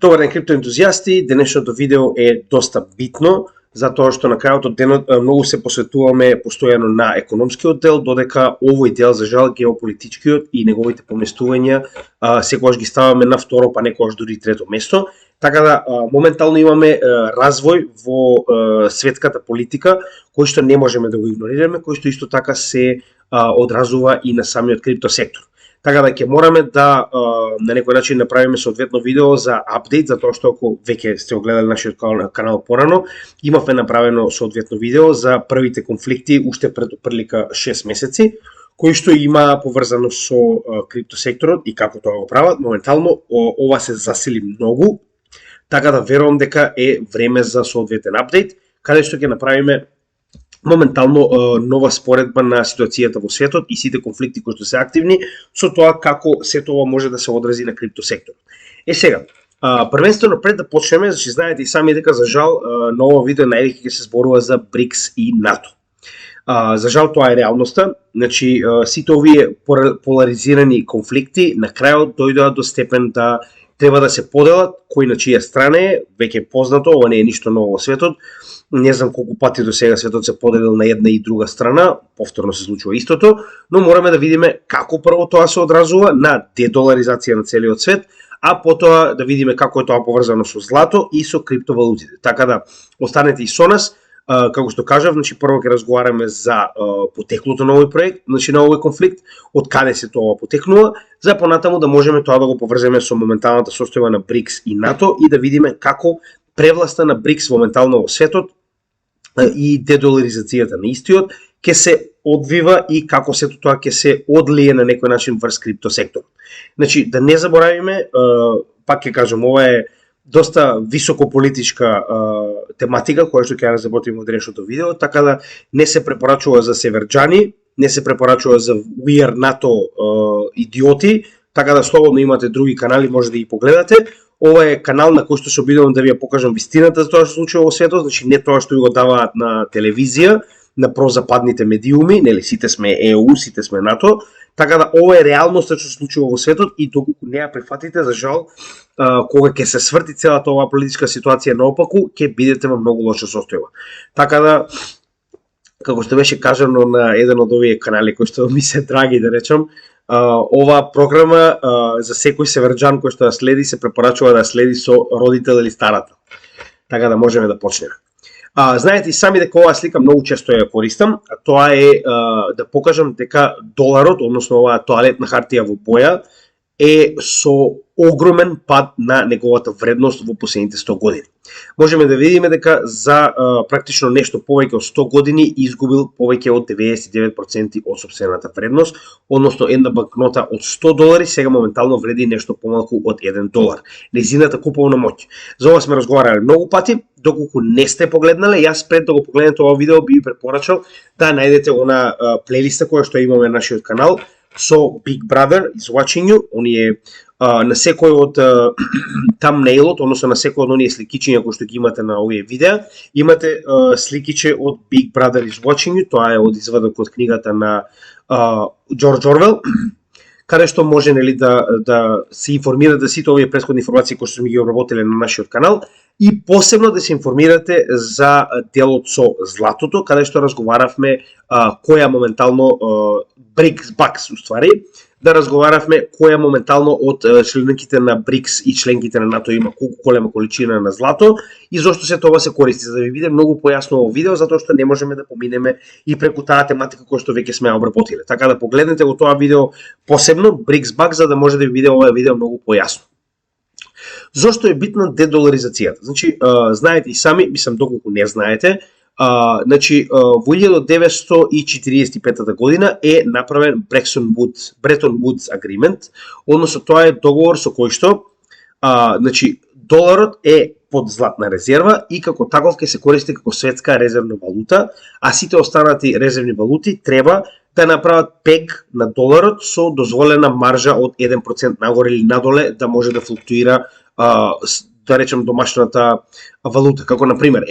Добар ден, криптоентузијасти. Денешното видео е доста битно, затоа што на крајот од денот многу се посветуваме постојано на економскиот дел, додека овој дел, за жал, геополитичкиот и неговите поместувања секогаш ги ставаме на второ, па некогаш дури трето место. Така да, моментално имаме развој во светската политика, кој што не можеме да го игнорираме, кој што исто така се одразува и на самиот криптосектор. Така да ќе мораме да на некој начин направиме соодветно видео за апдейт, затоа што ако веќе сте огледали нашиот канал порано, имавме направено соодветно видео за првите конфликти уште пред прилика 6 месеци, кои што има поврзано со криптосекторот и како тоа го прават. Моментално ова се засили многу, така да верувам дека е време за соодветен апдейт, каде што ќе направиме моментално нова споредба на ситуацијата во светот и сите конфликти кои што се активни, со тоа како сето ова може да се одрази на криптосекторот. Сега, првенствено пред да почнеме, значи знаете и сами дека за жал на ова видео највеќе ќе се зборува за БРИКС и НАТО. За жал тоа е реалноста, значи сите овие поларизирани конфликти на крајот дојдоа до степен да треба да се поделат кој на чија страна е, веќе познато, ова не е ништо ново во светот. Не знам колку пати до сега светот се поделил на една и друга страна, повторно се случува истото, но мораме да видиме како прво тоа се одразува на дедоларизација на целиот свет, а потоа да видиме како е тоа поврзано со злато и со криптовалутите. Така да, останете и со нас. Како што кажав, значи прво ќе разговараме за потеклото на овој проект, значи на овој конфликт, од каде се тоа потекнува, за понатаму да можеме тоа да го поврземе со моменталната состојба на БРИКС и НАТО и да видиме како превласта на БРИКС моментално во светот и дедоларизацијата на истиот ќе се одвива и како сето тоа ќе се одлие на некој начин врз криптосектор. Значи, да не заборавиме, пак ќе кажам, ова е доста високо политичка тематика која што ќе ја разработиме во денешното видео, така да не се препорачува за северџани, не се препорачува за We are НАТО идиоти, така да слободно имате други канали, може да ги погледате. Ова е канал на кој што се обидувам да ви ја покажам вистината за тоа што се случува во светот, значи не тоа што ви го даваат на телевизија, на прозападните медиуми, нели сите сме ЕУ, сите сме НАТО, така да ова е реалноста што се случува во светот и доколку не ја прифатите, за жал, кога ќе се сврти целата оваа политичка ситуација наопаку, ќе бидете во многу лоша состојба. Така да, како што беше кажано на еден од овие канали кои што ми се драги да речам, оваа програма за секој северџан кој што ја следи се препорачува да ја следи со родител или старател. Така да можеме да почнеме. Знаете и сами дека оваа слика многу често ја користам, тоа е да покажам дека доларот, односно оваа тоалетна хартија во боја, е со огромен пад на неговата вредност во последните 100 години. Можеме да видиме дека за практично нешто повеќе од 100 години изгубил повеќе од 99% од сопствената вредност, односно една банкнота од $100 сега моментално вреди нешто помалку од $1. Незината куповна моќ. За ова сме разговарале многу пати, доколку не сте погледнале, јас пред да го погледнете ова видео би ви препорачал да најдете она плейлиста која што имаме на нашиот канал со Big Brother is watching you. Оние на секој од thumbnailот, односно на секој од оние сликичиња кои што ги имате на овие видеа, имате сликиче од Big Brother is watching you, тоа е од извадок од книгата на Џорџ Орвел, каде што може нели да се информирате сите овие претходни информации кои што сме ги обработиле на нашиот канал и посебно да се информирате за делот со златото, каде што разговаравме која моментално BRICS уствари, да разговаравме која моментално од членките на БРИКС и членките на НАТО има колку голема количина на злато и зошто се тоа се користи, за да ви биде многу појасно ово видео, затоа што не можеме да поминеме и преку таа тематика која што веќе сме обработиле. Така да погледнете го тоа видео посебно BRICS Back, за да може да ви биде ова видео многу појасно. Зошто е битна дедоларизацијата? Значи, знаете и сами, мислам доколку не знаете, значи во 1945 година е направен Бретон Вудс Agreement, односно тоа е договор со кој што значи доларот е под златна резерва и како таков ќе се користи како светска резервна валута, а сите останати резервни валути треба да направат пег на доларот со дозволена маржа од 1% нагоре или надоле да може да флуктуира да речем домашната валута, како на пример,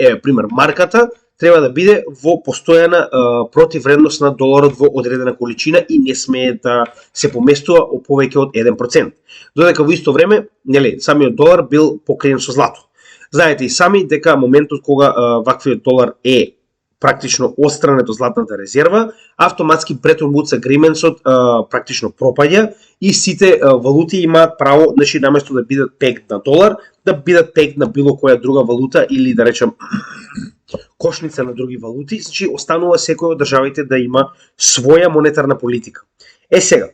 марката треба да биде во постојана противвредност на доларот во одредена количина и не смее да се поместува повеќе од 1%. Додека во исто време, нели, самиот долар бил покриен со злато. Знаете и сами дека моментот кога ваквиот долар е практично отстранет од златната резерва, автоматски Bretton Woods агриментсот практично пропаѓа и сите валути имаат право, значи наместо да бидат пегд на долар, да бидат пегд на било која друга валута или да речем кошница на други валути, значи останува секој од државите да има своја монетарна политика. Сега,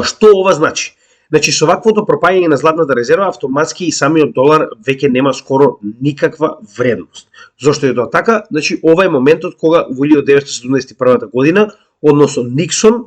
што ова значи? Значи, со ваквото пропаѓање на златната резерва, автоматски и самиот долар веќе нема скоро никаква вредност. Зошто е тоа така? Значи, ова е моментот кога во 1971 година, односно Никсон,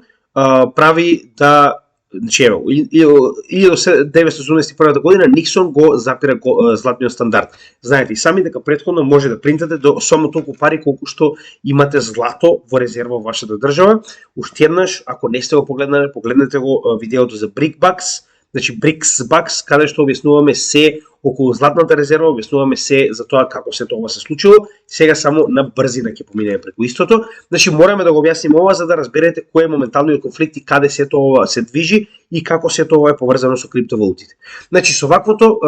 прави да... Значи, 1971 година Никсон го запира златниот стандард. Знаете и сами дека претходно може да принтате до само толку пари колку што имате злато во резерва во вашата држава. Уште еднаш, ако не сте го погледнале, погледнете го видеото за BrickBucks, значи BricsBucks, каде што објаснуваме се околу златната резерва, објаснуваме се за тоа како се тоа се случило. Сега само на брзина ќе поминеме преку истото. Значи мораме да го објасниме ова за да разберете кој е моменталниот конфликт и каде се тоа се движи и како се тоа е поврзано со криптовалутите. Значи со ваквото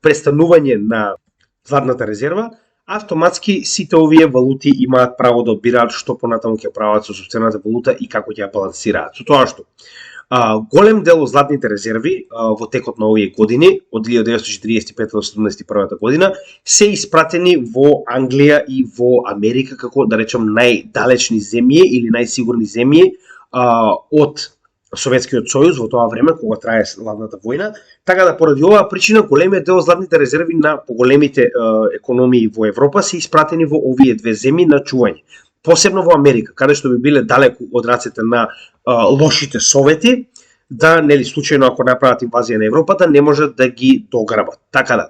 престанување на златната резерва, автоматски сите овие валути имаат право да одбираат што понатаму ќе прават со сопствената валута и како ќе ја балансираат. Со тоа што голем дел од златните резерви во текот на овие години, од 1945 до 1971 година, се испратени во Англија и во Америка како, да речем, најдалечни земји или најсигурни земји од Советскиот сојуз во тоа време кога трае златната војна. Така да поради оваа причина големиот дел од златните резерви на поголемите економии во Европа се испратени во овие две земји на чување. Посебно во Америка, каде што би биле далеку од рацете на лошите совети, да, нели, случајно ако направат инвазија на Европа, да не можат да ги дограбат. Така да.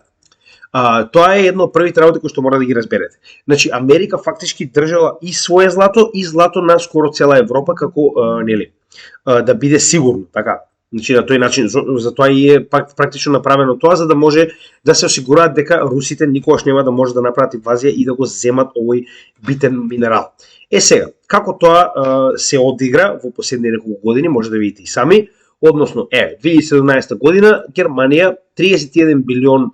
Тоа е едно од првите работи кои што мора да ги разберете. Значи, Америка фактички држала и свое злато, и злато на скоро цела Европа, како, нели, да биде сигурно, така. Значи, на тој начин, затоа и е практично направено тоа, за да може да се осигураат дека русите никогаш нема да може да направат инвазија и да го земат овој битен минерал. Сега, како тоа се одигра во последни неколку години, може да видите и сами, односно, 2017 година, Германија 31 билион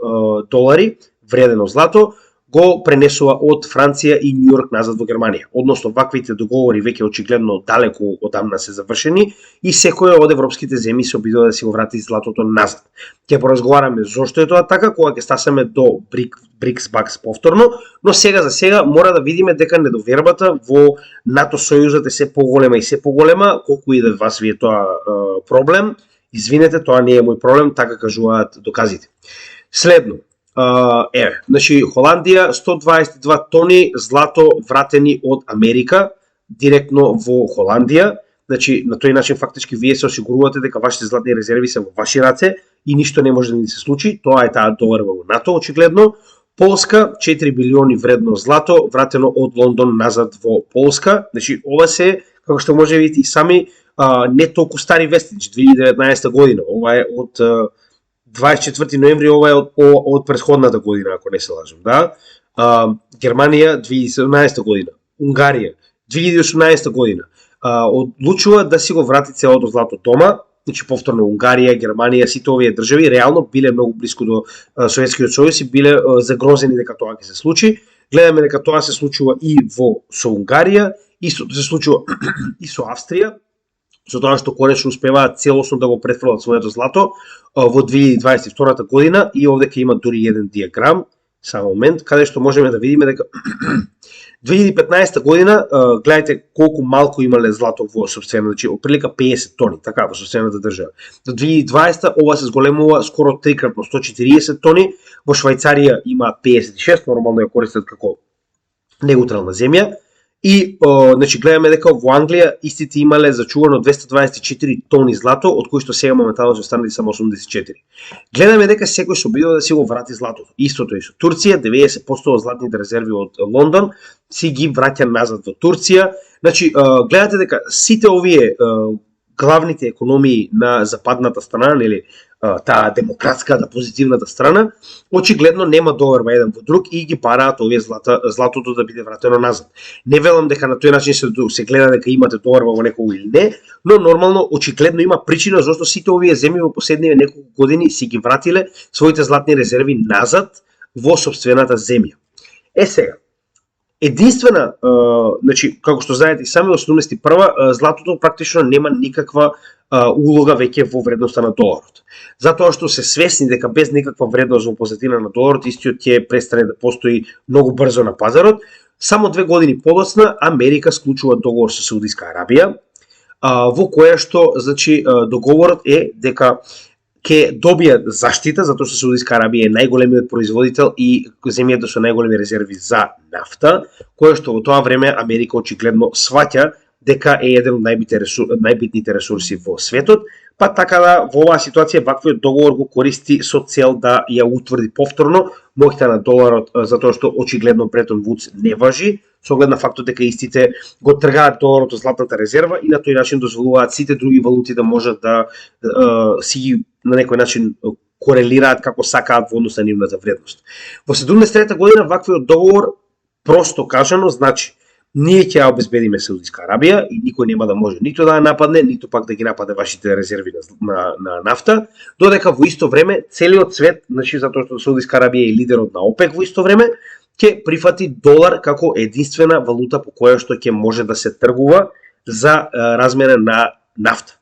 долари вредено злато го пренесува од Франција и Њу Јорк назад во Германија. Односно, ваквите договори веќе очигледно далеку одамна се завршени и секоја од европските земји се обидува да си го врати златото назад. Ќе поразговараме зошто е тоа така, кога ќе стасаме до BricsBucks повторно, но сега за сега мора да видиме дека недовербата во НАТО сојузот е се поголема и се поголема, колку и да вас ви е тоа проблем. Извинете, тоа не е мој проблем, така кажуваат доказите. Следно, значи Холандија 122 тони злато вратени од Америка директно во Холандија. Значи на тој начин фактички вие се осигурувате дека вашите златни резерви се во ваши раце и ништо не може да ни се случи. Тоа е таа доверба во НАТО очигледно. Полска 4 билиони вредно злато вратено од Лондон назад во Полска. Значи ова се, како што може да видите и сами, не толку стари вести, 2019 година. Ова е од 24 ноември, ова е од претходната година, ако не се лажам, да? Германија 2017 година, Унгарија 2018 година, одлучува да си го врати целото злато дома. Значи повторно Унгарија, Германија, сите овие држави реално биле многу блиску до Советскиот сојуз и биле загрозени дека тоа ќе се случи. Гледаме дека тоа се случува и со Унгарија, истото се случува и со Австрија, со тоа што конечно успеваат целосно да го претфрлат своето злато во 2022 година и овде ќе има дури еден диаграм, само момент, каде што можеме да видиме дека 2015 година, гледате колку малку имале злато во сопствена, значи отприлика 50 тони, така, во сопствената држава. До 2020 ова се зголемува скоро трикратно, 140 тони, во Швајцарија има 56, нормално ја користат како неутрална земја. И, значи, гледаме дека во Англија истите имале зачувано 224 тони злато, од кои што сега моментално се останали само 84. Гледаме дека секој се обидува да си го врати златото. Истото и со Турција, 90% од златните резерви од Лондон си ги враќа назад во Турција. Значи, гледате дека сите овие главните економии на западната страна, нели, таа демократската, позитивната страна, очигледно нема доверба еден во друг и ги бараат овие златото да биде вратено назад. Не велам дека на тој начин се гледа дека имате доверба во некого или не, но нормално очигледно има причина зашто сите овие земји во последниве неколку години си ги вратиле своите златни резерви назад во сопствената земја. Сега, единствена, значи, како што знаете и сами, во 71 златото практично нема никаква улога веќе во вредноста на доларот. Затоа што се свесни дека без никаква вредност во позитивна на доларот, истиот ќе престане да постои многу брзо на пазарот. Само 2 години подоцна Америка склучува договор со Саудиска Арабија, во која што, значи, договорот е дека ќе добијат заштита, затоа што Саудиска Арабија е најголемиот производител и земјата со најголеми резерви за нафта, која што во тоа време Америка очигледно сваќа дека е еден од најбитните ресурси во светот, па така да во оваа ситуација ваквиот договор го користи со цел да ја утврди повторно моќта на доларот, затоа што очигледно Бретон Вудс не важи, со оглед на фактот дека истите го тргаат доларот од златната резерва и на тој начин дозволуваат сите други валути да можат да си ги на некој начин корелираат како сакаат во однос на нивната вредност. Во 73 година ваквиот договор, просто кажано, значи ние ќе обезбедиме Саудиска Арабија и никој нема да може ниту да ја нападне, ниту пак да ги нападе вашите резерви на нафта, додека во исто време целиот свет, значи затоа што Саудиска Арабија е лидерот на ОПЕК во исто време, ќе прифати долар како единствена валута по која што ќе може да се тргува за размера на нафта.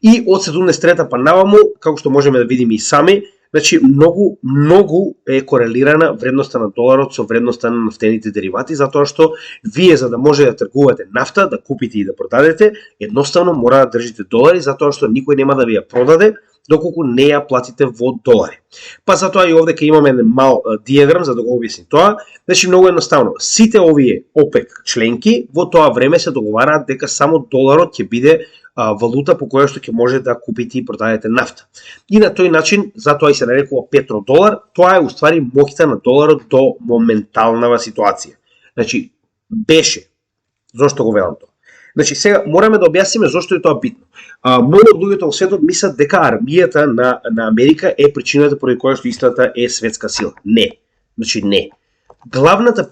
И од 73-та па наваму, како што можеме да видиме и сами, значи многу е корелирана вредноста на доларот со вредноста на нафтените деривати, затоа што вие за да може да тргувате нафта, да купите и да продадете, едноставно мора да држите долари, затоа што никој нема да ви ја продаде доколку не ја платите во долари. Па затоа и овде ќе имаме еден мал диаграм за да го објасним тоа. Значи многу едноставно, сите овие ОПЕК членки во тоа време се договараат дека само доларот ќе биде валута по која што ќе може да купите и продадете нафта. И на тој начин, затоа и се нарекува петродолар, тоа е уствари моќта на доларот до моменталнава ситуација. Значи, беше. Зошто го велам тоа? Значи, сега мораме да објасниме зошто е тоа битно. Многу од луѓето во светот мислат дека армијата на Америка е причината поради која што истата е светска сила. Не. Значи, не. Главната,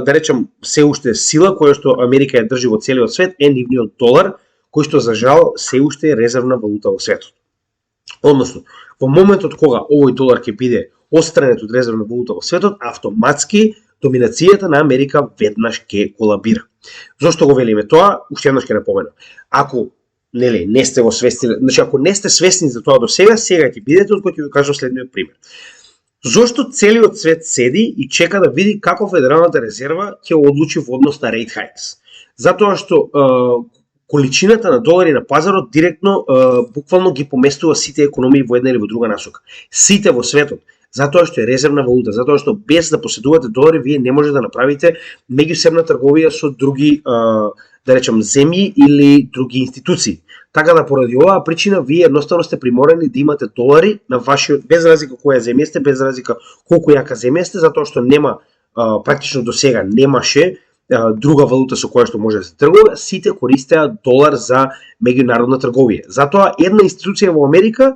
да речем, се уште сила која што Америка ја држи во целиот свет е нивниот долар, кој што за жал се уште е резервна валута во светот. Односно, во моментот кога овој долар ќе биде отстранет од резервна валута во светот, автоматски доминацијата на Америка веднаш ќе колабира. Зошто го велиме тоа? Уште еднаш ќе напоменам. Ако не сте го свестили, значи ако не сте свесни за тоа до сега ќе бидете, од кој ќе ви кажам следниот пример. Зошто целиот свет седи и чека да види како Федералната резерва ќе одлучи во однос на rate hikes? Затоа што количината на долари на пазарот директно буквално ги поместува сите економии во една или во друга насока. Сите во светот, затоа што е резервна валута, затоа што без да поседувате долари вие не може да направите меѓусебна трговија со други да речем земји или други институции. Така да поради оваа причина вие едноставно сте приморени да имате долари на вашиот, без разлика која земја сте, без разлика колку јака земја сте, затоа што нема практично до сега немаше друга валута со која што може да се тргува, сите користеа долар за меѓународна трговија. Затоа една институција во Америка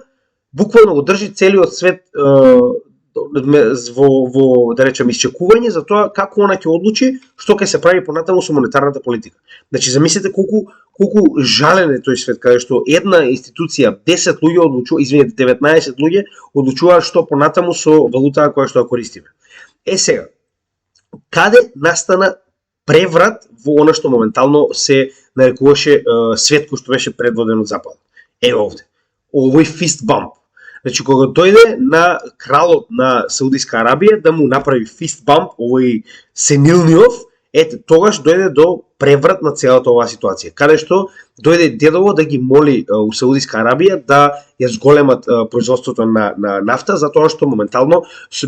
буквално го држи целиот свет во да речем исчекување за тоа како она ќе одлучи што ќе се прави понатаму со монетарната политика. Значи замислете колку жален е тој свет каде што една институција 10 луѓе одлучува, 19 луѓе одлучуваат што понатаму со валутата која што ја користиме. Сега, каде настана преврат во она што моментално се нарекуваше свет кој што беше предводен од запад? Овде. Овој фист бамп. Значи, кога дојде на кралот на Саудиска Арабија да му направи фист бамп, овој сенилниот, тогаш дојде до преврат на целата оваа ситуација, каде што дојде дедово да ги моли у Саудиска Арабија да ја зголемат производството на нафта, затоа што моментално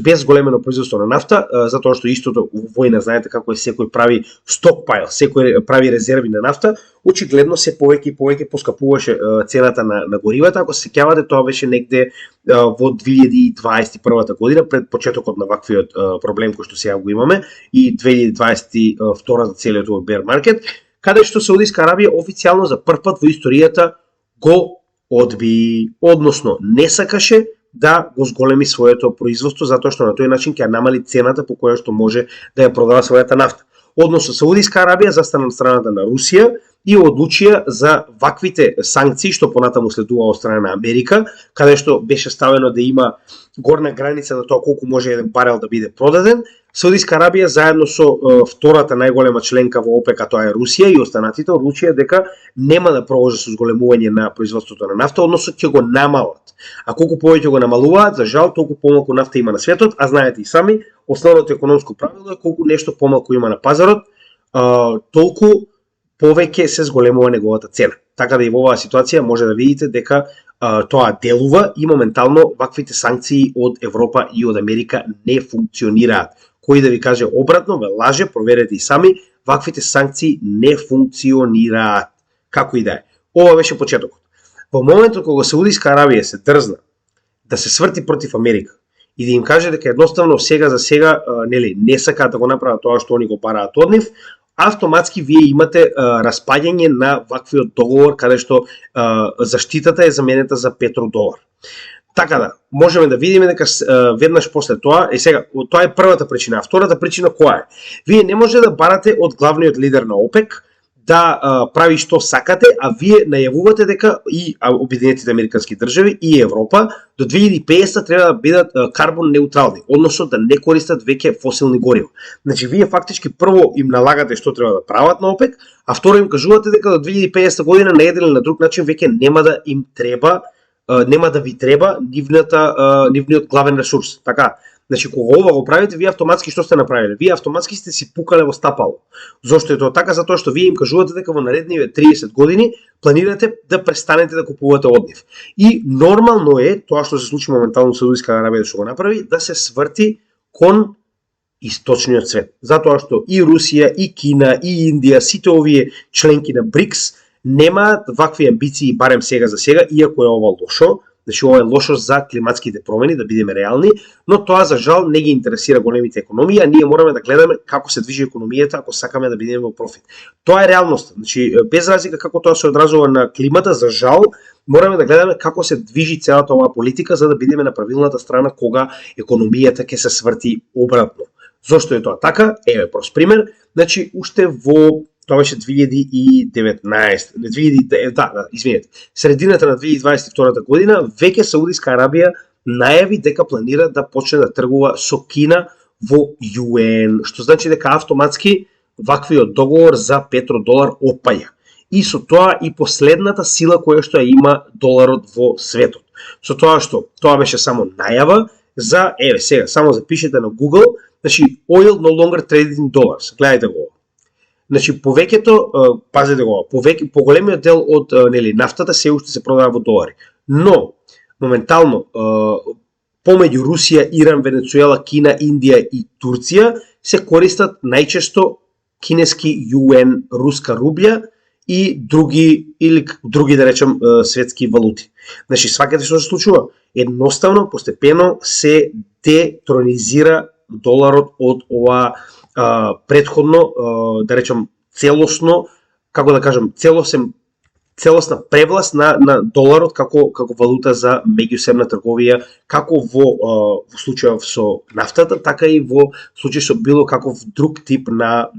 без зголемено производство на нафта, затоа што истото војна, знаете како е, секој прави стокпайл, секој прави резерви на нафта, очигледно се повеќе и повеќе поскапуваше цената на горивата. Ако се сеќавате, тоа беше негде во 2021 година, пред почетокот на ваквиот проблем кој што сега го имаме, и 2022 за целиот овој бер маркет, каде што Саудиска Арабија официјално за прв пат во историјата го одби, односно не сакаше да го зголеми своето производство затоа што на тој начин ќе намали цената по која што може да ја продава својата нафта. Односно Саудиска Арабија застана на страната на Русија и одлучија за ваквите санкции што понатаму следува од страна на Америка, каде што беше ставено да има горна граница на тоа колку може еден барел да биде продаден. Саудиска Арабија заедно со втората најголема членка во ОПЕК, а тоа е Русија, и останатите одлучија дека нема да продолжи со зголемување на производството на нафта, односно ќе го намалат. А колку повеќе го намалуваат, за жал толку помалку нафта има на светот, а знаете и сами, основното економско правило е колку нешто помалку има на пазарот, толку повеќе се зголемува неговата цена. Така да и во оваа ситуација може да видите дека тоа делува и моментално ваквите санкции од Европа и од Америка не функционираат. Кој да ви каже обратно, ве лаже, проверете и сами, ваквите санкции не функционираат. Како и да е. Ова беше почетокот. Во моментот кога Саудиска Арабија се дрзна да се сврти против Америка и да им каже дека едноставно сега за сега не сакаат да го направат тоа што они го бараат од нив, автоматски вие имате распаѓање на ваквиот договор каде што заштитата е заменета за петродолар. Така да, можеме да видиме дека веднаш после тоа, сега, тоа е првата причина, а втората причина која е? Вие не може да барате од главниот лидер на ОПЕК да прави што сакате, а вие најавувате дека и Обединетите американски држави и Европа до 2050 треба да бидат карбон неутрални, односно да не користат веќе фосилни горива. Значи вие фактички прво им налагате што треба да прават на ОПЕК, а второ им кажувате дека до 2050 година на еден или на друг начин веќе нема да им треба, нема да ви треба нивниот главен ресурс. Така, значи кога ова го правите, вие автоматски што сте направиле? Вие автоматски сте си пукале во стапало. Зошто е тоа така? Затоа што вие им кажувате дека во наредниве 30 години планирате да престанете да купувате од нив. И нормално е тоа што се случи моментално со Саудиска Арабија што го направи, да се сврти кон источниот свет. Затоа што и Русија, и Кина, и Индија, сите овие членки на БРИКС немаат вакви амбиции барем сега за сега, иако е ова лошо. Значи ова е лошо за климатските промени, да бидеме реални, но тоа за жал не ги интересира големите економии, а ние мораме да гледаме како се движи економијата ако сакаме да бидеме во профит. Тоа е реалноста. Значи без разлика како тоа се одразува на климата, за жал мораме да гледаме како се движи целата оваа политика за да бидеме на правилната страна кога економијата ќе се сврти обратно. Зошто е тоа така? Еве прост пример. Значи уште во тоа беше 2019, извинете, средината на 2022 година, веќе Саудиска Арабија најави дека планира да почне да тргува со Кина во ЮН, што значи дека автоматски ваквиот договор за петродолар опаја. И со тоа и последната сила која што ја има доларот во светот. Со тоа што тоа беше само најава за, еве сега, само запишете на Google, значи oil no longer traded in dollars. Гледајте го. Значи повеќето, пазете го, поголемиот дел од нафтата се уште се продава во долари. Но моментално помеѓу Русија, Иран, Венецуела, Кина, Индија и Турција се користат најчесто кинески юен, руска рублја и други да речем светски валути. Значи сваќате што се случува? Едноставно постепено се детронизира доларот од ова предходно, да речем, целосно, како да кажем, целосна превласт на доларот како валута за меѓусебна трговија, како во случајов со нафтата, така и во случај со било каков друг тип на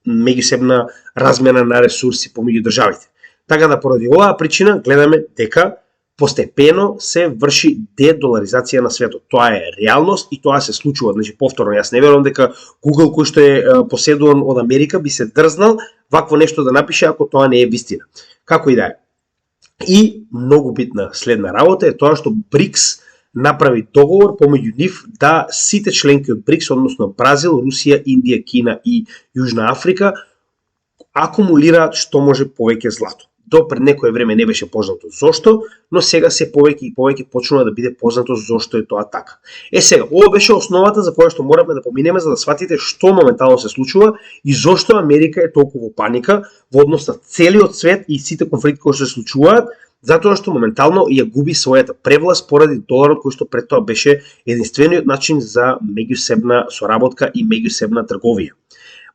меѓусебна размена на ресурси помеѓу државите. Така да поради оваа причина гледаме дека постепено се врши дедоларизација на светот. Тоа е реалност и тоа се случува. Значи повторно, јас не верувам дека Google кој што е поседуван од Америка би се дрзнал вакво нешто да напише ако тоа не е вистина. Како и да е. И многу битна следна работа е тоа што БРИКС направи договор помеѓу нив да сите членки од БРИКС, односно Бразил, Русија, Индија, Кина и Јужна Африка акумулираат што може повеќе злато. До пред некое време не беше познато зошто, но сега се повеќе и повеќе почнува да биде познато зошто е тоа така. Сега, ова беше основата за која што мораме да поминеме за да сватите што моментално се случува и зошто Америка е толку во паника во однос на целиот свет и сите конфликти кои се случуваат, затоа што моментално ја губи својата превласт поради доларот кој што пред тоа беше единствениот начин за меѓусебна соработка и меѓусебна трговија.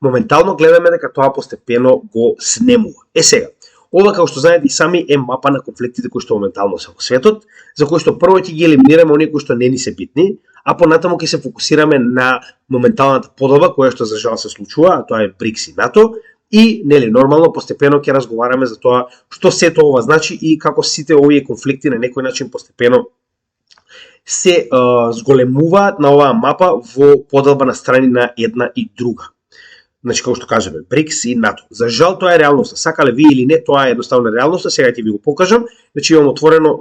Моментално гледаме дека тоа постепено го снемува. Сега, Ова, како што знаете и сами, е мапа на конфликтите кои што моментално се во светот, за кои што прво ќе ги елиминираме оние кои што не ни се битни, а понатаму ќе се фокусираме на моменталната подоба која што за жал се случува, а тоа е БРИКС и НАТО, и нели нормално постепено ќе разговараме за тоа што сето ова значи и како сите овие конфликти на некој начин постепено се зголемуваат на оваа мапа во поделба на страни на една и друга. Значи, како што кажеме, БРИКС и НАТО. За жал тоа е реалноста. Сакале ви или не, тоа е едноставно реалноста. Сега ќе ви го покажам. Значи, имам отворено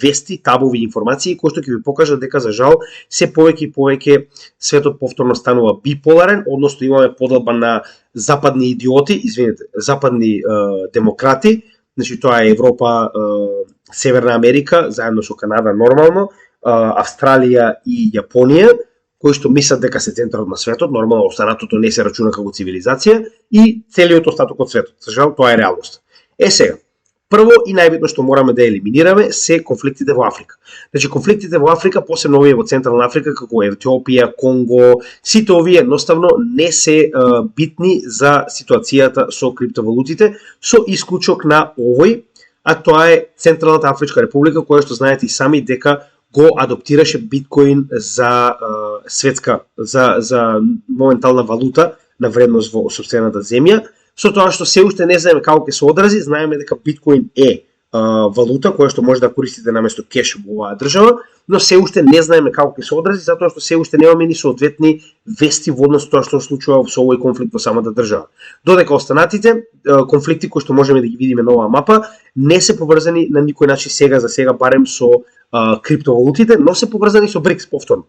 вести, табови информации кои што ќе ви покажат дека за жал се повеќе и повеќе светот повторно станува биполарен, односно имаме поделба на западни идиоти, западни демократи. Значи, тоа е Европа, Северна Америка, заедно со Канада нормално, Австралија и Јапонија, кои што мислат дека се центарот на светот, нормално останатото не се рачуна како цивилизација, и целиот остаток од светот. За жал, тоа е реалност. Сега, прво и најбитно што мораме да елиминираме се конфликтите во Африка. Значи, конфликтите во Африка, посебно овие во Централна Африка, како Етиопија, Конго, сите овие едноставно не се битни за ситуацијата со криптовалутите, со исклучок на овој, а тоа е Централната Афричка република, која што знаете и сами дека го адаптираше биткоин за светска, за моментална валута на вредност во сопствената земја, со тоа што се уште не знаеме како ќе се одрази, знаеме дека биткоин е валута која што може да користите наместо кеш во оваа држава, но се уште не знаеме како ќе се одрази затоа што се уште немаме ни соодветни вести во однос тоа што се случува со овој конфликт во самата држава. Додека останатите конфликти кои што можеме да ги видиме на оваа мапа не се поврзани на никој начин сега за сега барем со криптовалутите, но се поврзани со БРИКС повторно.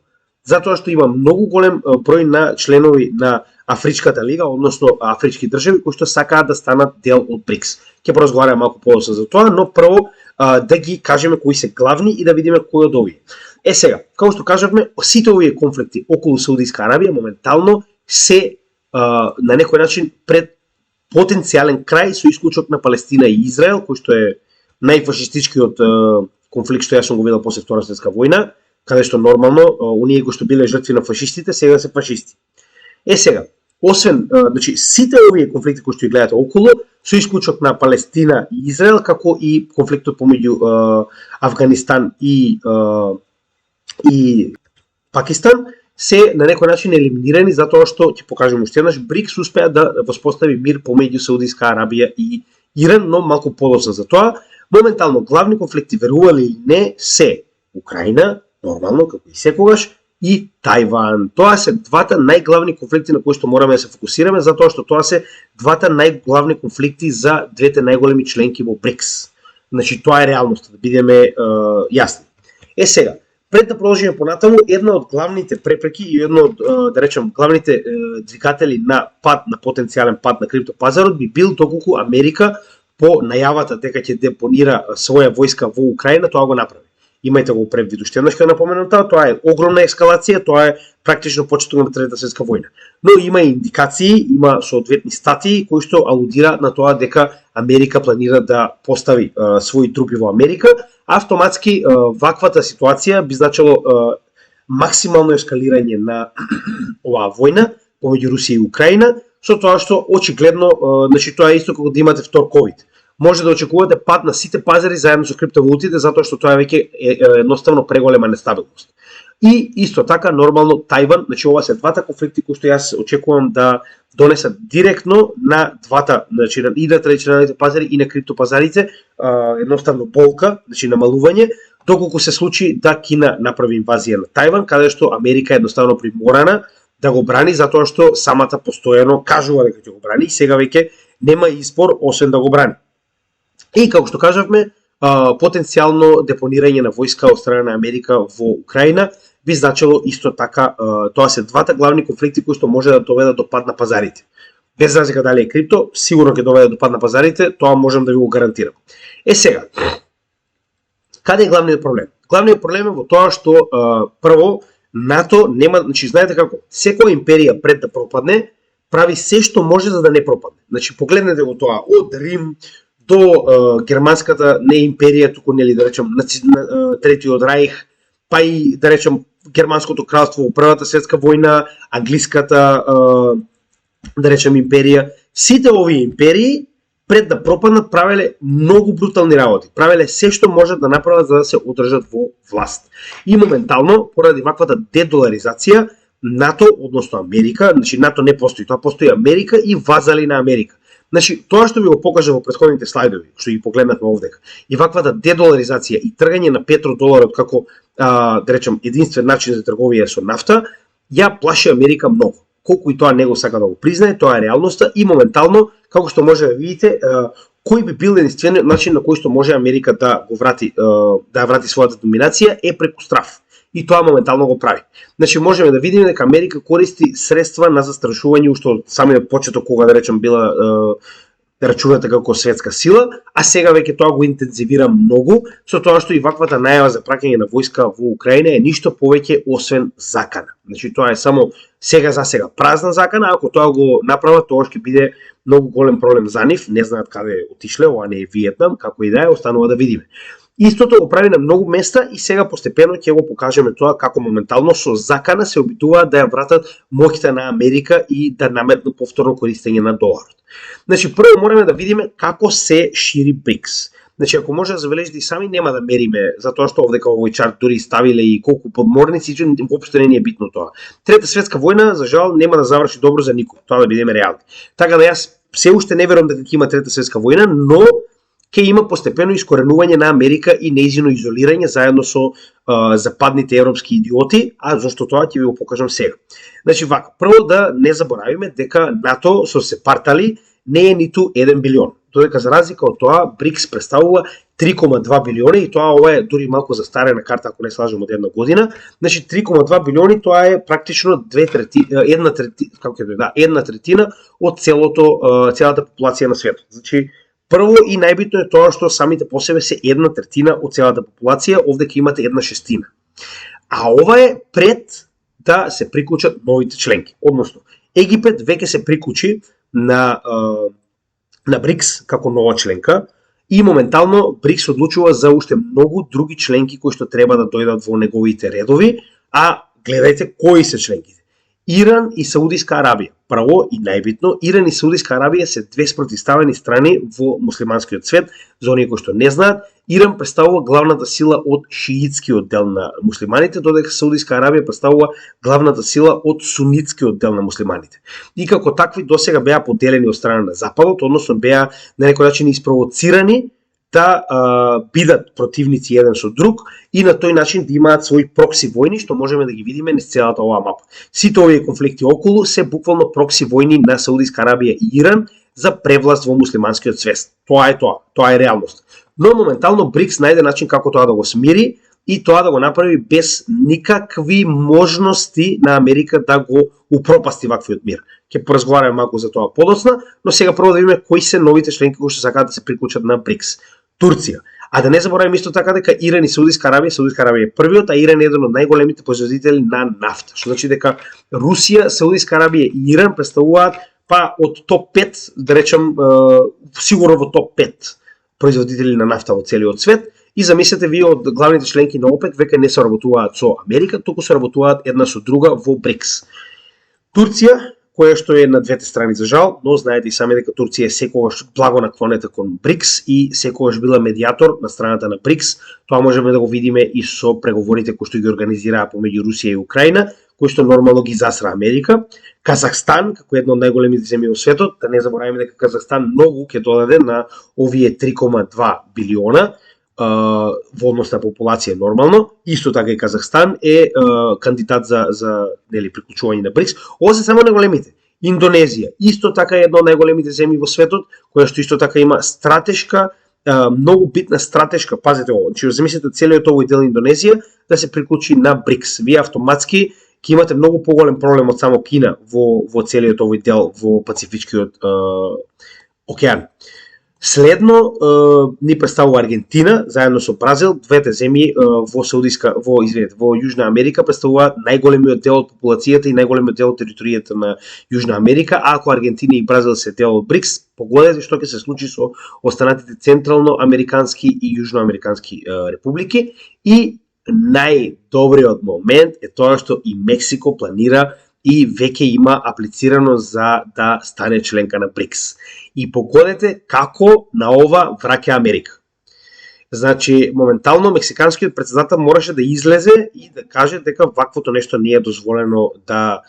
Затоа што има многу голем број на членови на Афричката лига, односно афрички држави кои што сакаат да станат дел од БРИКС. Ќе поразговараме малку подоцна за тоа, но прво да ги кажеме кои се главни и да видиме кои од овие. Сега, како што кажавме, сите овие конфликти околу Саудиска Арабија моментално се на некој начин пред потенцијален крај со исклучок на Палестина и Израел, кој што е најфашистичкиот конфликт што јас сум го видел после Втора светска војна, каде што нормално оние кои што биле жртви на фашистите сега се фашисти. Сега, освен, значи сите овие конфликти кои што ги гледате околу, со исклучок на Палестина и Израел, како и конфликтот помеѓу Афганистан и Пакистан, се на некој начин елиминирани затоа што ќе покажем уште еднаш БРИКС успеа да воспостави мир помеѓу Саудиска Арабија и Иран, но малку подоцна за тоа. Моментално главни конфликти, верували или не, се Украина, нормално, како и секогаш, и Тајван. Тоа се двата најглавни конфликти на кои што мораме да се фокусираме, затоа што тоа се двата најглавни конфликти за двете најголеми членки во БРИКС. Значи, тоа е реалноста, да бидеме јасни. Сега, пред да продолжиме понатаму, една од главните препреки и едно од, да речем, главните двигатели на пат, на потенцијален пат на криптопазарот би бил доколку Америка по најавата дека ќе депонира своја војска во Украина, тоа го направи. Имајте го предвид уште еднаш кога напоменам тоа е огромна ескалација, тоа е практично почетокот на Трета светска војна. Но има индикации, има соодветни статии кои што алудираат на тоа дека Америка планира да постави своји трупи во Америка, автоматски ваквата ситуација би значило максимално ескалирање на оваа војна помеѓу Русија и Украина, со тоа што очигледно, значи тоа е исто како да имате втор ковид. Може да очекувате пад на сите пазари заедно со криптовалутите, затоа што тоа веќе е едноставно преголема нестабилност. И исто така нормално Тајван, значи ова се двата конфликти кои што јас очекувам да донесат директно на двата, значи и на традиционалните пазари и на криптопазарите, едноставно болка, значи намалување, доколку се случи да Кина направи инвазија на Тајван, каде што Америка е едноставно приморана да го брани затоа што самата постојано кажува дека ќе го брани и сега веќе нема избор освен да го брани. И како што кажавме, потенцијално депонирање на војска од страна на Америка во Украина би значило исто така, тоа се двата главни конфликти кои што може да доведат до пад на пазарите. Без разлика дали е крипто, сигурно ќе доведе до пад на пазарите, тоа можам да ви го гарантирам. Сега, каде е главниот проблем? Главниот проблем е во тоа што прво НАТО нема, значи знаете како, секоја империја пред да пропадне прави се што може за да не пропадне. Значи погледнете го тоа од Рим до германската не империја, туку нели да речем Третиот рајх, па и да речем германското кралство во Првата светска војна, англиската да речем империја. Сите овие империи пред да пропаднат, правеле многу брутални работи. Правеле се што можат да направат за да се одржат во власт. И моментално, поради ваквата дедоларизација, НАТО, односно Америка, значи НАТО не постои, тоа постои Америка и вазали на Америка. Значи, тоа што ви го покажа во претходните слайдови, што ги погледнавме овдека, и ваквата дедоларизација и тргање на петродоларот како, да речем, единствен начин за трговија со нафта, ја плаши Америка многу. Колку и тоа не го сака да го признае, тоа е реалноста и моментално, како што може да видите, кој би бил единствениот начин на кој што може Америка да го врати, да врати својата доминација е преку страф. И тоа моментално го прави. Значи можеме да видиме дека Америка користи средства на застрашување уште од самиот почеток кога да речем била рачуната како светска сила, а сега веќе тоа го интензивира многу, со тоа што и ваквата најава за праќање на војска во Украина е ништо повеќе освен закана. Значи тоа е само сега за сега празна закана, ако тоа го направат, тоа ќе биде многу голем проблем за нив, не знаат каде отишле, ова не е Виетнам, како и да е, останува да видиме. Истото го прави на многу места и сега постепено ќе го покажеме тоа како моментално со закана се обидуваат да ја вратат моќта на Америка и да наметнат повторно користење на доларот. Значи прво мораме да видиме како се шири БРИКС. Значи ако може да забележите и сами нема да мериме затоа што овдека овој чарт дури ставиле и колку подморници, воопшто не е битно тоа. Трета светска војна за жал нема да заврши добро за никој, тоа да бидеме реални. Така да јас се уште не верувам дека ќе има трета светска војна, но ќе има постепено искоренување на Америка и нејзино изолирање заедно со западните европски идиоти, а зашто тоа ќе ви го покажам сега. Значи вака, прво да не заборавиме дека НАТО со се партали не е ниту 1 билион. Додека за разлика од тоа БРИКС представува 3,2 билиони и тоа ова е дури малку застарена карта ако не се лажам од една година. Значи 3,2 билиони тоа е практично една третина од целата популација на светот. Значи прво и најбитно е тоа што самите по себе се една третина од целата популација, овде ќе имате една шестина. А ова е пред да се приклучат новите членки. Односно, Египет веќе се приклучи на БРИКС како нова членка и моментално БРИКС одлучува за уште многу други членки кои што треба да дојдат во неговите редови, а гледајте кои се членките. Иран и Саудиска Арабија. Прво и најбитно, Иран и Саудиска Арабија се две спротивставени страни во муслиманскиот свет. За оние кои што не знаат, Иран представува главната сила од шиитскиот дел на муслиманите, додека Саудиска Арабија представува главната сила од сунитскиот дел на муслиманите. И како такви досега беа поделени од страна на Западот, односно беа на некој начин испровоцирани да бидат противници еден со друг и на тој начин да имаат своји прокси војни, што можеме да ги видиме низ целата оваа мапа. Сите овие конфликти околу се буквално прокси војни на Саудиска Арабија и Иран за превласт во муслиманскиот свет. Тоа е реалност. Но моментално БРИКС најде начин како тоа да го смири и тоа да го направи без никакви можности на Америка да го упропасти ваквиот мир. Ќе поразговараме малку за тоа подоцна, но сега прво да видиме кои се новите членки кои што сакаат да се приклучат на БРИКС. Турција. А да не забораваме исто така дека Иран и Саудиска Арабија е првиот, а Иран е еден од најголемите производители на нафта. Што значи дека Русија, Саудиска Арабија и Иран представуваат од топ 5, да речем, сигурно во топ 5 производители на нафта во целиот свет. И замислете вие од главните членки на ОПЕК веќе не соработуваат со Америка, туку соработуваат една со друга во БРИКС. Турција, која што е на двете страни за жал, но знаете и сами дека Турција е секогаш благо наклонета кон БРИКС и секогаш била медијатор на страната на БРИКС. Тоа можеме да го видиме и со преговорите кои што ги организираа помеѓу Русија и Украина, кои што нормално ги засра Америка. Казахстан, како една од најголемите земји во светот, да не забораваме дека Казахстан многу ќе додаде на овие 3,2 билиона во однос на популација нормално. Исто така и Казахстан е кандидат за приклучување на БРИКС. Ова се само најголемите. Индонезија, исто така е една од најголемите земји во светот, која што исто така има стратешка, многу битна стратешка, пазете ово, значи замислете целиот овој дел Индонезија да се приклучи на БРИКС. Вие автоматски ќе имате многу поголем проблем од само Кина во целиот овој дел во Пацифичкиот океан. Следно ни представува Аргентина заедно со Бразил, двете земји во Јужна Америка представуваат најголемиот дел од популацијата и најголемиот дел од територијата на Јужна Америка, а ако Аргентина и Бразил се дел од БРИКС, погодете што ќе се случи со останатите централно-американски и јужноамерикански републики. И најдобриот момент е тоа што и Мексико планира и веќе има аплицирано за да стане членка на БРИКС. И погодете како на ова враќа Америка. Значи, моментално мексиканскиот председател мораше да излезе и да каже дека ваквото нешто не е дозволено да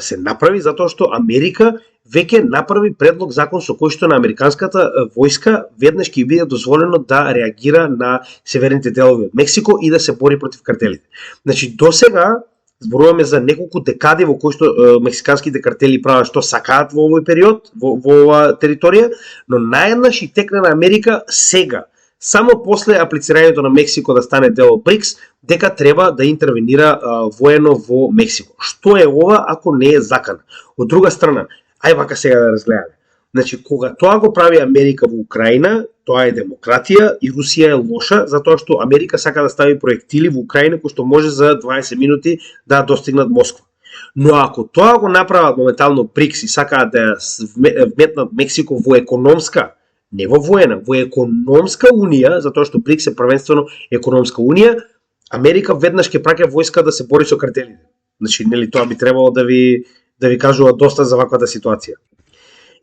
се направи, затоа што Америка веќе направи предлог закон со кој што на американската војска веднаш ќе биде дозволено да реагира на северните делови од Мексико и да се бори против картелите. Значи, досега зборуваме за неколку декади во кои што мексиканските картели прават што сакаат во овој период, во оваа територија, но наеднаш и текна на Америка сега, само после аплицирањето на Мексико да стане дел од БРИКС, дека треба да интервенира воено во Мексико. Што е ова ако не е закана? Од друга страна, ај вака сега да разгледаме. Значи, кога тоа го прави Америка во Украина, тоа е демократија и Русија е лоша, затоа што Америка сака да стави проектили во Украина кои што може за 20 минути да достигнат Москва. Но ако тоа го направат моментално БРИКС и сакаат да вметнат Мексико во економска, не во воена, во економска унија, затоа што БРИКС е првенствено економска унија, Америка веднаш ќе праќа војска да се бори со картелите. Значи, нели тоа би требало да ви кажува доста за ваквата ситуација.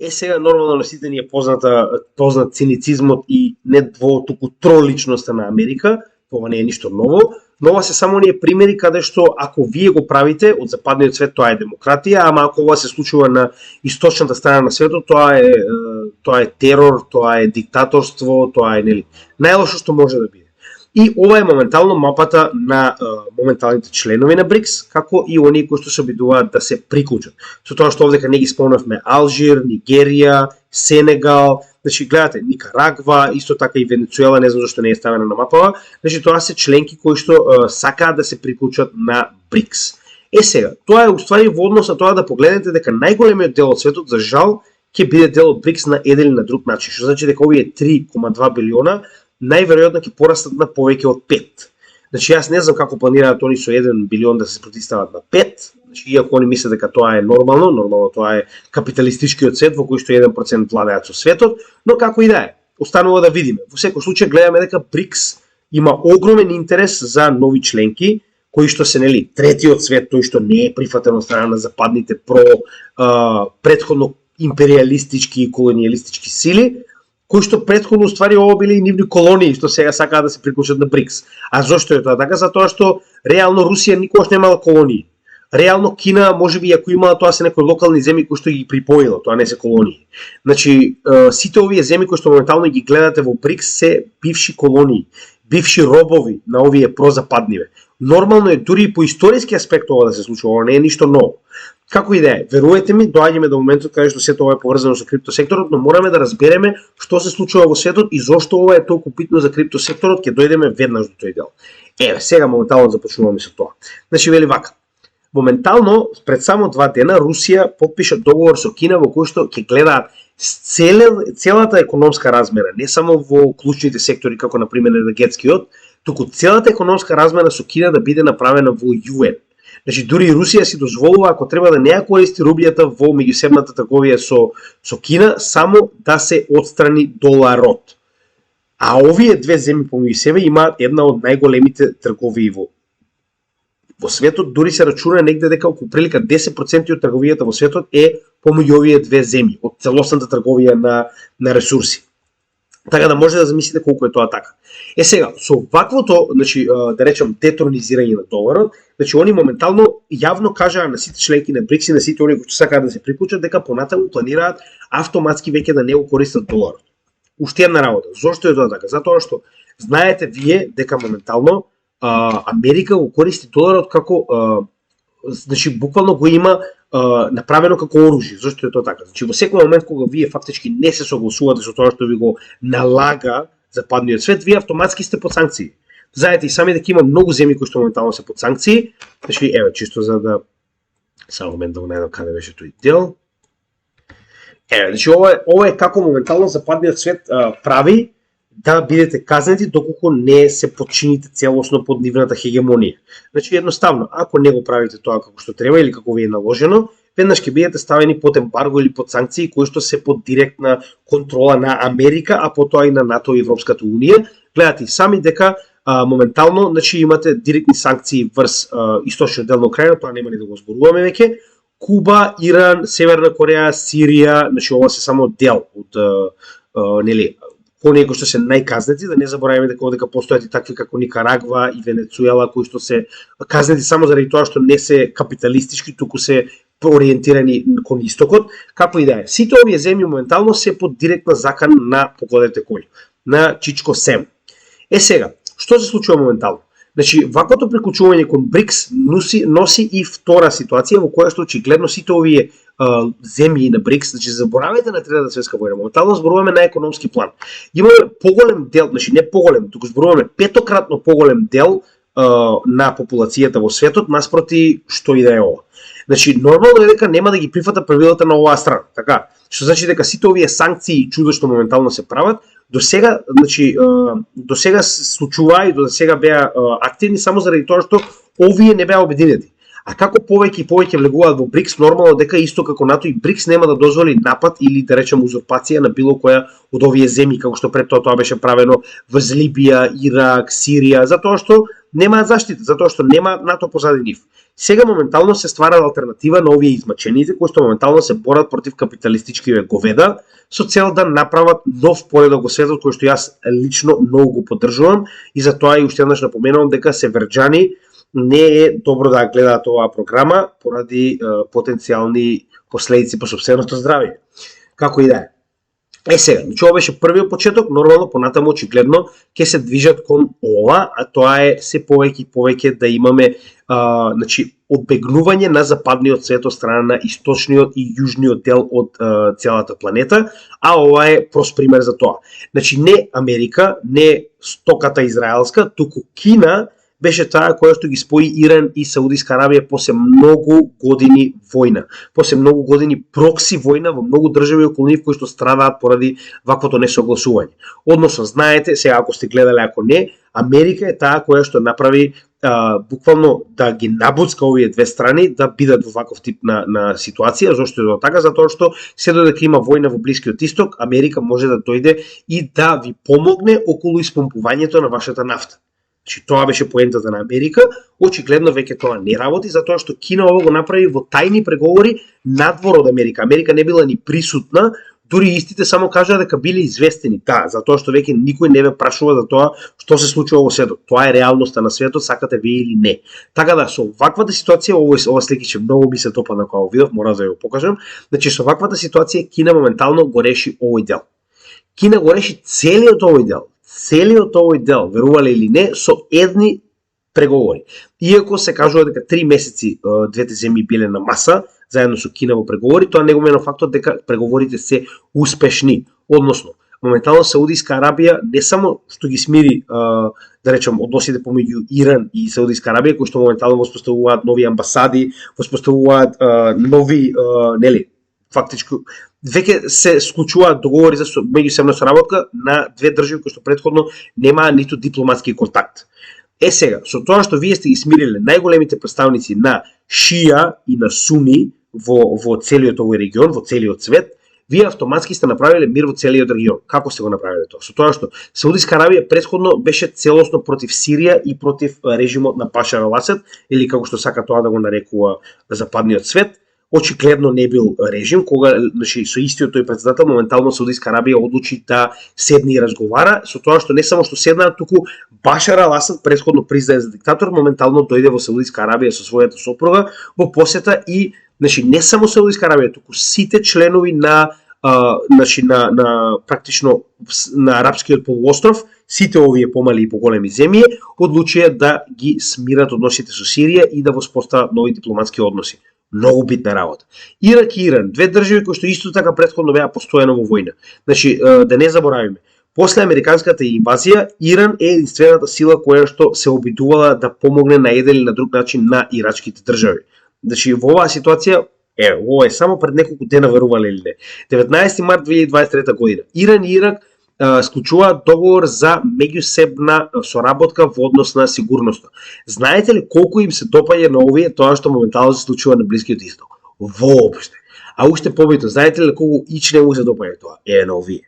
Сега нормално на сите ни е познат циницизмот и не туку троличноста на Америка, ова не е ништо ново, но ова се само оние примери каде што ако вие го правите од западниот свет, тоа е демократија, ама ако ова се случува на источната страна на светот, тоа е терор, тоа е диктаторство, тоа е нели најлошо што може да биде. И ова е моментално мапата на моменталните членови на БРИКС, како и оние кои што се обидуваат да се приклучат. Со тоа што овдека не ги спомнавме Алжир, Нигерија, Сенегал, значи гледате Никарагва, исто така и Венецуела, не знам зашто не е ставена на мапава, значи тоа се членки кои што сакаат да се приклучат на БРИКС. Сега, тоа е уствари во однос на тоа да погледнете дека најголемиот дел од светот, за жал, ќе биде дел од БРИКС на еден или на друг начин, што значи дека овие 3,2 билиона најверојатно ќе порастат на повеќе од 5. Значи, јас не знам како планираат они со 1 билион да се протистават на 5, значи, иако они мислат дека тоа е нормално тоа е капиталистичкиот свет во кој што 1% владеат со светот, но како и да е, останува да видиме. Во секој случај гледаме дека БРИКС има огромен интерес за нови членки, кои што се нели третиот свет, тој што не е прифатен од страна на западните предходно империалистички и колониалистички сили, кои што претходно уствари ова биле и нивни колонии, што сега сакаат да се приклучат на БРИКС. А зошто е тоа така? Затоа што реално Русија никогаш немала колонии. Реално Кина, можеби ако имала, тоа се некои локални земји кои што ги припоила, тоа не се колонии. Значи, сите овие земји кои што моментално ги гледате во БРИКС се бивши колонии, бивши робови на овие прозападниве. Нормално е дури и по историски аспект ова да се случува, ова не е ништо ново. Како и да е, верувате ми, доаѓаме до моментот каде што сето ова е поврзано со криптосекторот, но мораме да разбереме што се случува во светот и зошто ова е толку битно за криптосекторот, ќе дојдеме веднаш до тој дел. Сега моментално започнуваме со тоа. Значи вели вака. Моментално, пред само 2 дена, Русија подпиша договор со Кина во кој што ќе гледаат целата економска размера, не само во клучните сектори како на пример енергетскиот, туку целата економска размера со Кина да биде направена во ЮН. Значи, дури и Русија си дозволува, ако треба да не ја користи рубљата во меѓусебната трговија со Кина, само да се отстрани доларот. А овие две земји помеѓу себе имаат една од најголемите трговии во светот, дури се рачуна негде дека околу прилика 10% од трговијата во светот е помеѓу овие две земји, од целосната трговија на ресурси. Така да може да замислите колку е тоа така. Сега, со ваквото, значи, да речем, детронизирање на доларот, значи, они моментално јавно кажаа на сите членки на БРИКС и на сите они кои сакаат да се приклучат, дека понатаму планираат автоматски веќе да не го користат доларот. Уште една работа. Зошто е тоа така? Затоа што знаете вие дека моментално Америка го користи доларот како, значи, буквално го има направено како оружје. Зошто е тоа така? Значи, во секој момент кога вие фактички не се согласувате со тоа што ви го налага западниот свет, вие автоматски сте под санкции. Знаете и сами дека има многу земји кои што моментално се под санкции. Значи, еве, чисто за да само момент да го најдам каде беше тој дел. Значи, ова е како моментално западниот свет прави да бидете казнети доколку не се подчините целосно под нивната хегемонија. Значи, едноставно, ако не го правите тоа како што треба или како ви е наложено, веднаш ќе бидете ставени под ембарго или под санкции кои што се под директна контрола на Америка, а потоа и на НАТО и Европската унија. Гледате и сами дека моментално, значи имате директни санкции врз источниот дел на Украина, тоа нема ни да го зборуваме веќе. Куба, Иран, Северна Кореја, Сирија, значи ова се само дел од нели оние кои што се најказнети, да не забораваме дека постојат и такви како Никарагва и Венецуела кои што се казнети само заради тоа што не се капиталистички, туку се ориентирани кон истокот. Како и да е, сите овие земји моментално се под директна закана на погледете кој, на Чичко Сем. Сега, што се случува моментално? Значи, ваквото приклучување кон БРИКС носи и втора ситуација во која што очигледно сите овие земји на БРИКС, значи заборавајте на Третата светска војна, моментално зборуваме на економски план. Имаме поголем дел, значи не поголем, туку зборуваме петократно поголем дел на популацијата во светот наспроти што и да е ова. Значи, нормално е дека нема да ги прифата правилата на оваа страна, така? Што значи дека сите овие санкции и чудо што моментално се прават, до сега, значи, до сега се случува и до сега беа активни само заради тоа што овие не беа обединети. А како повеќе и повеќе влегуваат во БРИКС, нормално дека исто како НАТО и БРИКС нема да дозволи напад или да речем узурпација на било која од овие земји, како што пред тоа беше правено во Либија, Ирак, Сирија, затоа што немаат заштита, затоа што нема НАТО позади нив. Сега моментално се ствара алтернатива на овие измачените кои што моментално се борат против капиталистичкиве говеда со цел да направат нов поредок во светот кој што јас лично многу го поддржувам и затоа и уште еднаш напоменувам дека северџани не е добро да гледаат оваа програма поради потенцијални последици по сопственото здравје. Како и да е. Сега, значи ова беше првиот почеток, нормално понатаму очигледно ќе се движат кон ова, а тоа е се повеќе и повеќе да имаме значи одбегнување на западниот свет од страна на источниот и јужниот дел од целата планета, а ова е прост пример за тоа. Значи не Америка, не стоката израелска, туку Кина беше таа која што ги спои Иран и Саудиска Арабија после многу години војна, после многу години прокси војна во многу држави околу нив кои што страдаат поради ваквото несогласување. Односно, знаете, сега ако сте гледале, ако не, Америка е таа која што направи буквално да ги набуцка овие две страни да бидат во ваков тип на ситуација. Зошто е така? Затоа што се додека има војна во Блискиот Исток, Америка може да дојде и да ви помогне околу испомпувањето на вашата нафта. Значи, тоа беше поентата на Америка, очигледно веќе тоа не работи, затоа што Кина ова го направи во тајни преговори надвор од Америка. Америка не била ни присутна, дури истите само кажаа дека биле известени, да, затоа што веќе никој не ве прашува за тоа што се случува во светот. Тоа е реалноста на светот, сакате вие или не. Така да, со ваквата ситуација, ова сликиче многу ми се допадна кога го видов, мора да ја го покажам. Значи, со ваквата ситуација Кина моментално го реши овој дел. Кина го реши целиот овој дел, верувале или не, со едни преговори. Иако се кажува дека 3 месеци двете земји биле на маса, заедно со Кина во преговори, тоа не го мена фактот дека преговорите се успешни. Односно, моментално Саудиска Арабија не само што ги смири, да речем, односите помеѓу Иран и Саудиска Арабија, кои што моментално воспоставуваат нови амбасади, воспоставуваат нови, нели, фактички, веќе се склучуваат договори за меѓусебна соработка на две држави кои што претходно немаа ниту дипломатски контакт. Сега, со тоа што вие сте ги смириле најголемите представници на Шија и на Суни во целиот овој регион, во целиот свет, вие автоматски сте направиле мир во целиот регион. Како сте го направиле тоа? Со тоа што Саудиска Арабија претходно беше целосно против Сирија и против режимот на Башар ал-Асад, или како што сака тоа да го нарекува западниот свет. Очигледно не бил режим, кога, значи, со истиот тој председател, моментално Саудиска Арабија одлучи да седне и разговара, со тоа што не само што седна, туку Башар ал-Асад, претходно признае за диктатор, моментално дојде во Саудиска Арабија со својата сопруга во посета и, значи, не само Саудиска Арабија, туку сите членови на значи на практично на арапскиот полуостров, сите овие помали и поголеми земји одлучија да ги смират односите со Сирија и да воспостават нови дипломатски односи. Многу битна работа. Ирак и Иран, две држави кои што исто така претходно беа постојано во војна. Значи, да не заборавиме, после американската инвазија, Иран е единствената сила која што се обидувала да помогне на еден или на друг начин на ирачките држави. Значи, во оваа ситуација, ова е само пред неколку дена, верувале или не. 19 март 2023 година, Иран и Ирак склучуваат договор за меѓусебна соработка во однос на сигурноста. Знаете ли колку им се допаѓа на овие тоа што моментално се случува на Блискиот Исток? Воопште. А уште побитно, знаете ли колку ич не му се допаѓа тоа? На овие.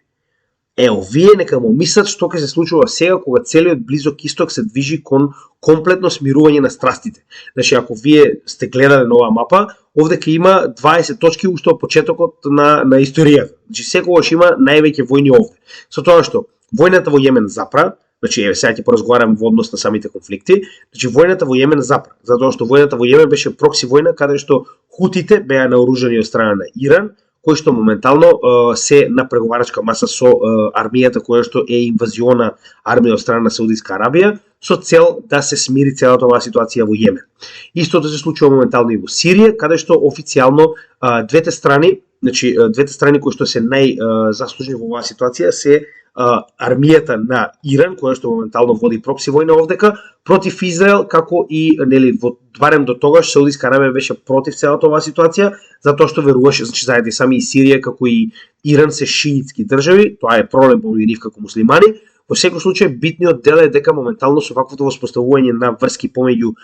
Овие нека му мислат што ќе се случува сега кога целиот Близок Исток се движи кон комплетно смирување на страстите. Значи, ако вие сте гледале на оваа мапа, овде ќе има 20 точки уште од почетокот на историјата. Значи, секогаш има највеќе војни овде. Со тоа што војната во Јемен запра, значи сега ќе поразговараме во однос на самите конфликти, значи војната во Јемен запра, затоа што војната во Јемен беше прокси војна каде што хутите беа наоружени од страна на Иран, кој што моментално се на преговарачка маса со армијата која што е инвазиона армија од страна на Саудиска Арабија, со цел да се смири целата оваа ситуација во Јемен. Истото се случува моментално и во Сирија, каде што официјално двете страни кои што се најзаслужни во оваа ситуација се армијата на Иран, која што моментално води прокси војна овдека, против Израел, како и барем до тогаш Саудиска Арабија беше против целата оваа ситуација, затоа што веруваше, значи заедно сами и Сирија како и Иран се шиитски држави, тоа е проблем помеѓу нив како муслимани. Во секој случај битниот дел е дека моментално со ваквото воспоставување на врски помеѓу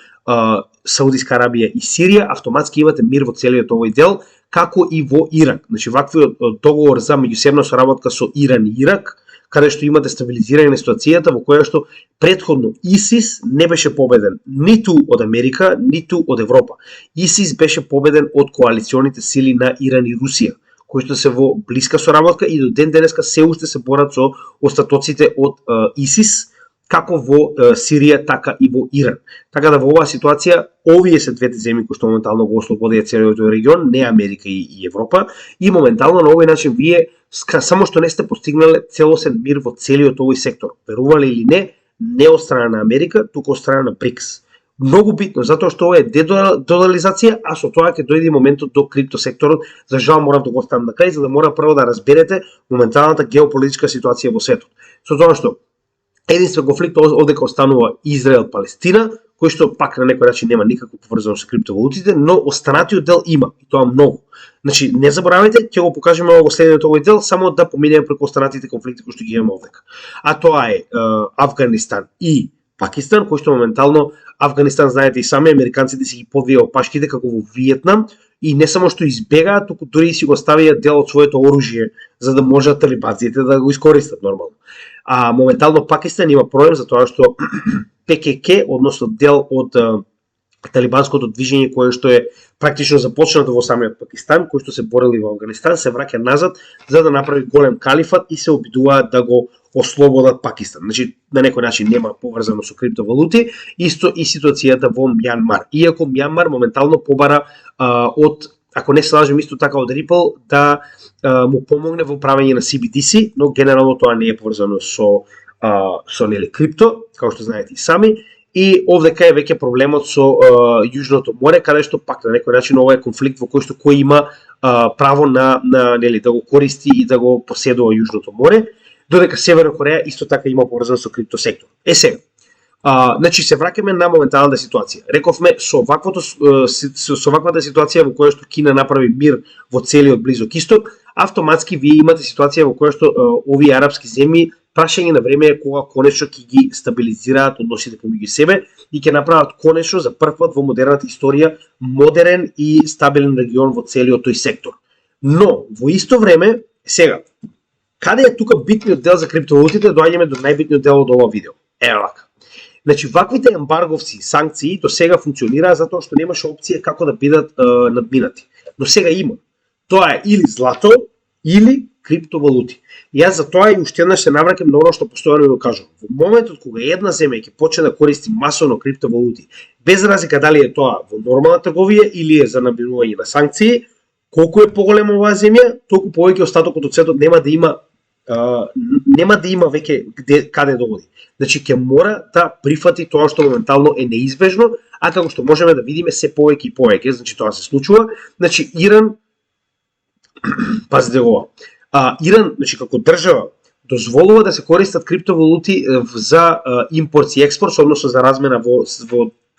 Саудиска Арабија и Сирија, автоматски имате мир во целиот овој дел, како и во Ирак. Значи ваквиот договор за меѓусебна соработка со Иран и Ирак, каде што имате стабилизирање на ситуацијата во која што претходно ИСИС не беше победен ниту од Америка, ниту од Европа. ИСИС беше победен од коалиционите сили на Иран и Русија, кои што се во блиска соработка и до ден денеска се уште се борат со остатоците од ИСИС, како во Сирија, така и во Иран. Така да во оваа ситуација, овие се двете земји кои што моментално го ослободија целиот тој регион, не Америка и Европа, и моментално на овој начин вие само што не сте постигнале целосен мир во целиот овој сектор. Верувале или не од страна на Америка, туку од страна на БРИКС. Многу битно, затоа што ова е дедоларизација, а со тоа ќе дојде моментот до криптосекторот. За жал морам да го оставам на крај, за да мора прво да разберете моменталната геополитичка ситуација во светот. Со тоа што единствен конфликт одека останува Израел-Палестина, кој што пак на некој начин нема никакво поврзано со криптовалутите, но останатиот дел има, и тоа многу. Значи, не заборавајте, ќе го покажеме во следниот овој дел, само да поминеме преку останатите конфликти кои што ги имаме овдека. А тоа е Авганистан и Пакистан, кој што моментално Авганистан, знаете и сами, американците си ги подвија опашките како во Виетнам, и не само што избегаат, туку дури и си го ставија дел од своето оружје, за да можат талибанците да го искористат нормално. А моментално Пакистан има проблем за тоа што ПКК, односно дел од талибанското движење кое што е практично започнато во самиот Пакистан, кој што се борели во Афганистан, се враќа назад за да направи голем калифат и се обидуваат да го ослободат Пакистан. Значи, на некој начин нема поврзано со криптовалути, исто и ситуацијата во Мјанмар. Иако Мјанмар моментално побара од, ако не се лажем, исто така од Ripple да му помогне во правење на CBDC, но генерално тоа не е поврзано со крипто, како што знаете и сами. И овдека е веќе проблемот со Јужното море, каде што пак на некој начин ова е конфликт во кој што кој има право на да го користи и да го поседува Јужното море, додека Северна Кореја исто така има поврзано со криптосектор. Сега, значи се враќаме на моменталната ситуација. Рековме со ваквата ситуација во која што Кина направи мир во целиот Близок Исток, автоматски вие имате ситуација во која што овие арапски земји прашање на време е кога конечно ќе ги стабилизираат односите помеѓу себе и ќе направат конечно за прв пат во модерната историја модерен и стабилен регион во целиот тој сектор. Но во исто време, сега, каде е тука битниот дел за криптовалутите, доаѓаме до најбитниот дел од ова видео. Ева вака. Значи, ваквите ембарговци, санкции до сега функционираа затоа што немаше опција како да бидат надминати. Но сега има. Тоа е или злато, или криптовалути. Јас за тоа и уште еднаш се навраќам на оно што постојано го кажувам. Во моментот кога една земја ќе почне да користи масовно криптовалути, без разлика дали е тоа во нормална трговија или е за набивување на санкции, колку е поголема оваа земја, толку повеќе остатокот од светот нема да има веќе каде да оди. Значи ќе мора да прифати тоа што моментално е неизбежно, а како што можеме да видиме се повеќе и повеќе, значи тоа се случува. Значи Иран, пазите го, Иран, значи како држава, дозволува да се користат криптовалути за импорт и експорт, односно за размена во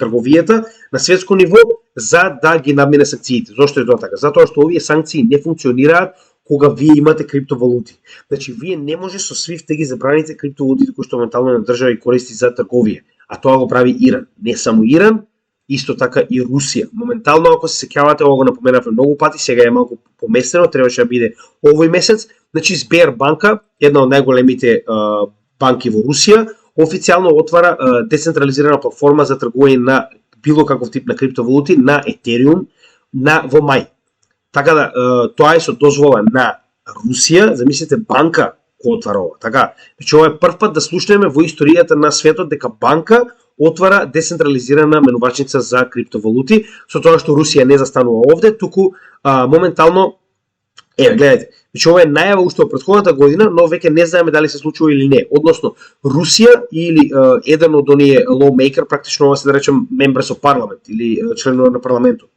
трговијата на светско ниво, за да ги надмине санкциите. Зошто е тоа така? Затоа што овие санкции не функционираат кога вие имате криптовалути. Значи вие не може со SWIFT да ги забраните криптовалутите кои што моментално на држава и користи за трговија, а тоа го прави Иран. Не само Иран, исто така и Русија. Моментално, ако се сеќавате, ова го напоменавме многу пати, сега е малку поместено, требаше да биде овој месец. Значи Сбербанка, една од најголемите банки во Русија, официјално отвара децентрализирана платформа за тргување на било каков тип на криптовалути на Етериум во мај. Така да тоа е со дозвола на Русија, замислете банка кој отвара ова. Така, значи ова е прв пат да слушнеме во историјата на светот дека банка отвара децентрализирана менувачница за криптовалути, со тоа што Русија не застанува овде, туку моментално гледайте, значи ова е најава уште од претходната година, но веќе не знаеме дали се случува или не. Односно, Русија или еден од оние lawmaker, практично ова се да речем members of parliament или членови на парламентот,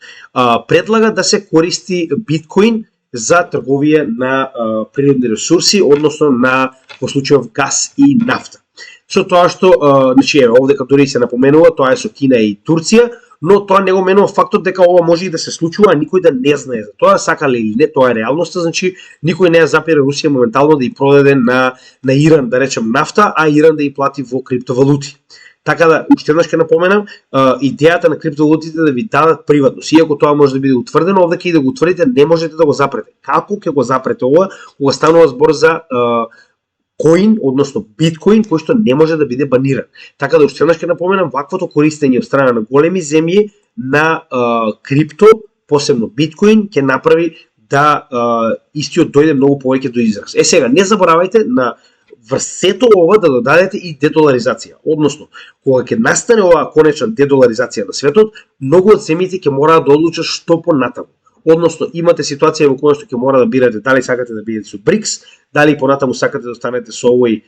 предлага да се користи биткоин за трговија на природни ресурси, односно на во случајов газ и нафта. Со тоа што, значи овде како дури се напоменува, тоа е со Кина и Турција, но тоа не го менува фактот дека ова може и да се случува, а никој да не знае за тоа, сакале или не, тоа е реалноста, значи никој не ја запира Русија моментално да ја продаде на Иран, да речем нафта, а Иран да ја плати во криптовалути. Така да, уште еднаш ќе напоменам, идејата на криптовалутите да ви дадат приватност. Иако тоа може да биде утврдено, овде ќе и да го утврдите, не можете да го запрете. Како ќе го запрете ова, кога станува збор за коин, односно биткоин, кој што не може да биде баниран. Така да уште еднаш ќе напоменам, ваквото користење од страна на големи земји на крипто, посебно биткоин, ќе направи да истиот дојде многу повеќе до израз. Сега, не заборавајте на врз сето ова да додадете и дедоларизација. Односно, кога ќе настане оваа конечна дедоларизација на светот, многу од земјите ќе мораат да одлучат што понатаму. Односно, имате ситуација во која што ќе мора да бирате дали сакате да бидете со БРИКС, дали понатаму сакате да останете со овој,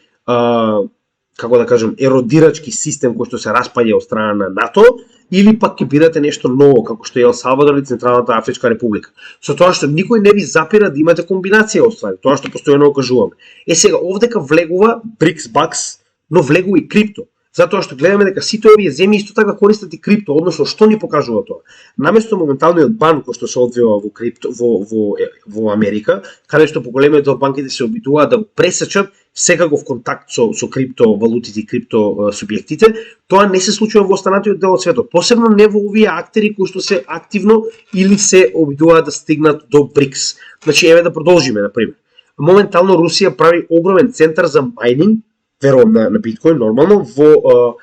како да кажем, еродирачки систем кој што се распаѓа од страна на НАТО, или пак ќе бирате нешто ново, како што е Ел Салвадор или Централната Афричка република. Со тоа што никој не ви запира да имате комбинација од ствари, тоа што постојано кажуваме. Сега, овдека влегува БРИКС бакс, но влегува и крипто. Затоа што гледаме дека сите овие земји исто така користат и крипто, односно што ни покажува тоа? Наместо моменталниот бан кој што се одвива во крипто во Америка, каде што поголемиот дел банките се обидуваат да пресечат секаков контакт со криптовалутите и крипто субјектите, тоа не се случува во останатиот дел од светот, посебно не во овие актери кои што се активно или се обидуваат да стигнат до БРИКС. Значи еве да продолжиме на пример. Моментално Русија прави огромен центар за мајнинг, верувам на биткоин нормално, во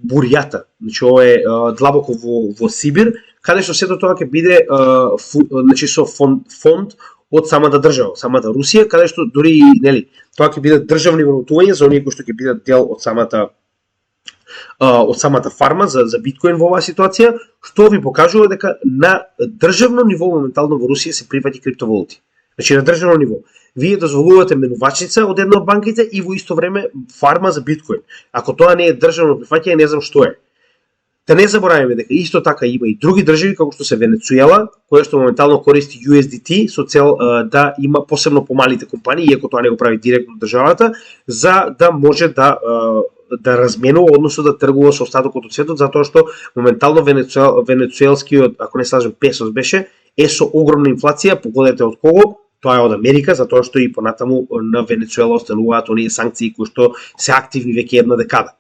Бурјата, значи ова е длабоко во Сибир, каде што сето тоа ќе биде значи со фонд од самата држава, самата Русија, каде што дури нели тоа ќе биде државни вработувања за оние кои што ќе бидат дел од самата фарма за биткоин во оваа ситуација, што ви покажува дека на државно ниво моментално во Русија се прифаќа криптовалути. Значи на државно ниво. Вие дозволувате менувачница од една од банките и во исто време фарма за биткоин. Ако тоа не е државно прифаќање, не знам што е. Да не забораваме дека исто така има и други држави како што се Венецуела, која што моментално користи USDT со цел да има посебно помалите компании, иако тоа не го прави директно државата, за да може да разменува, односно да тргува со остатокот од светот, затоа што моментално венецуелскиот, ако не се лажам, песос беше, е со огромна инфлација, погодете од кого? Тоа е од Америка, затоа што и понатаму на Венецуела остануваат оние санкции кои што се активни веќе една декада.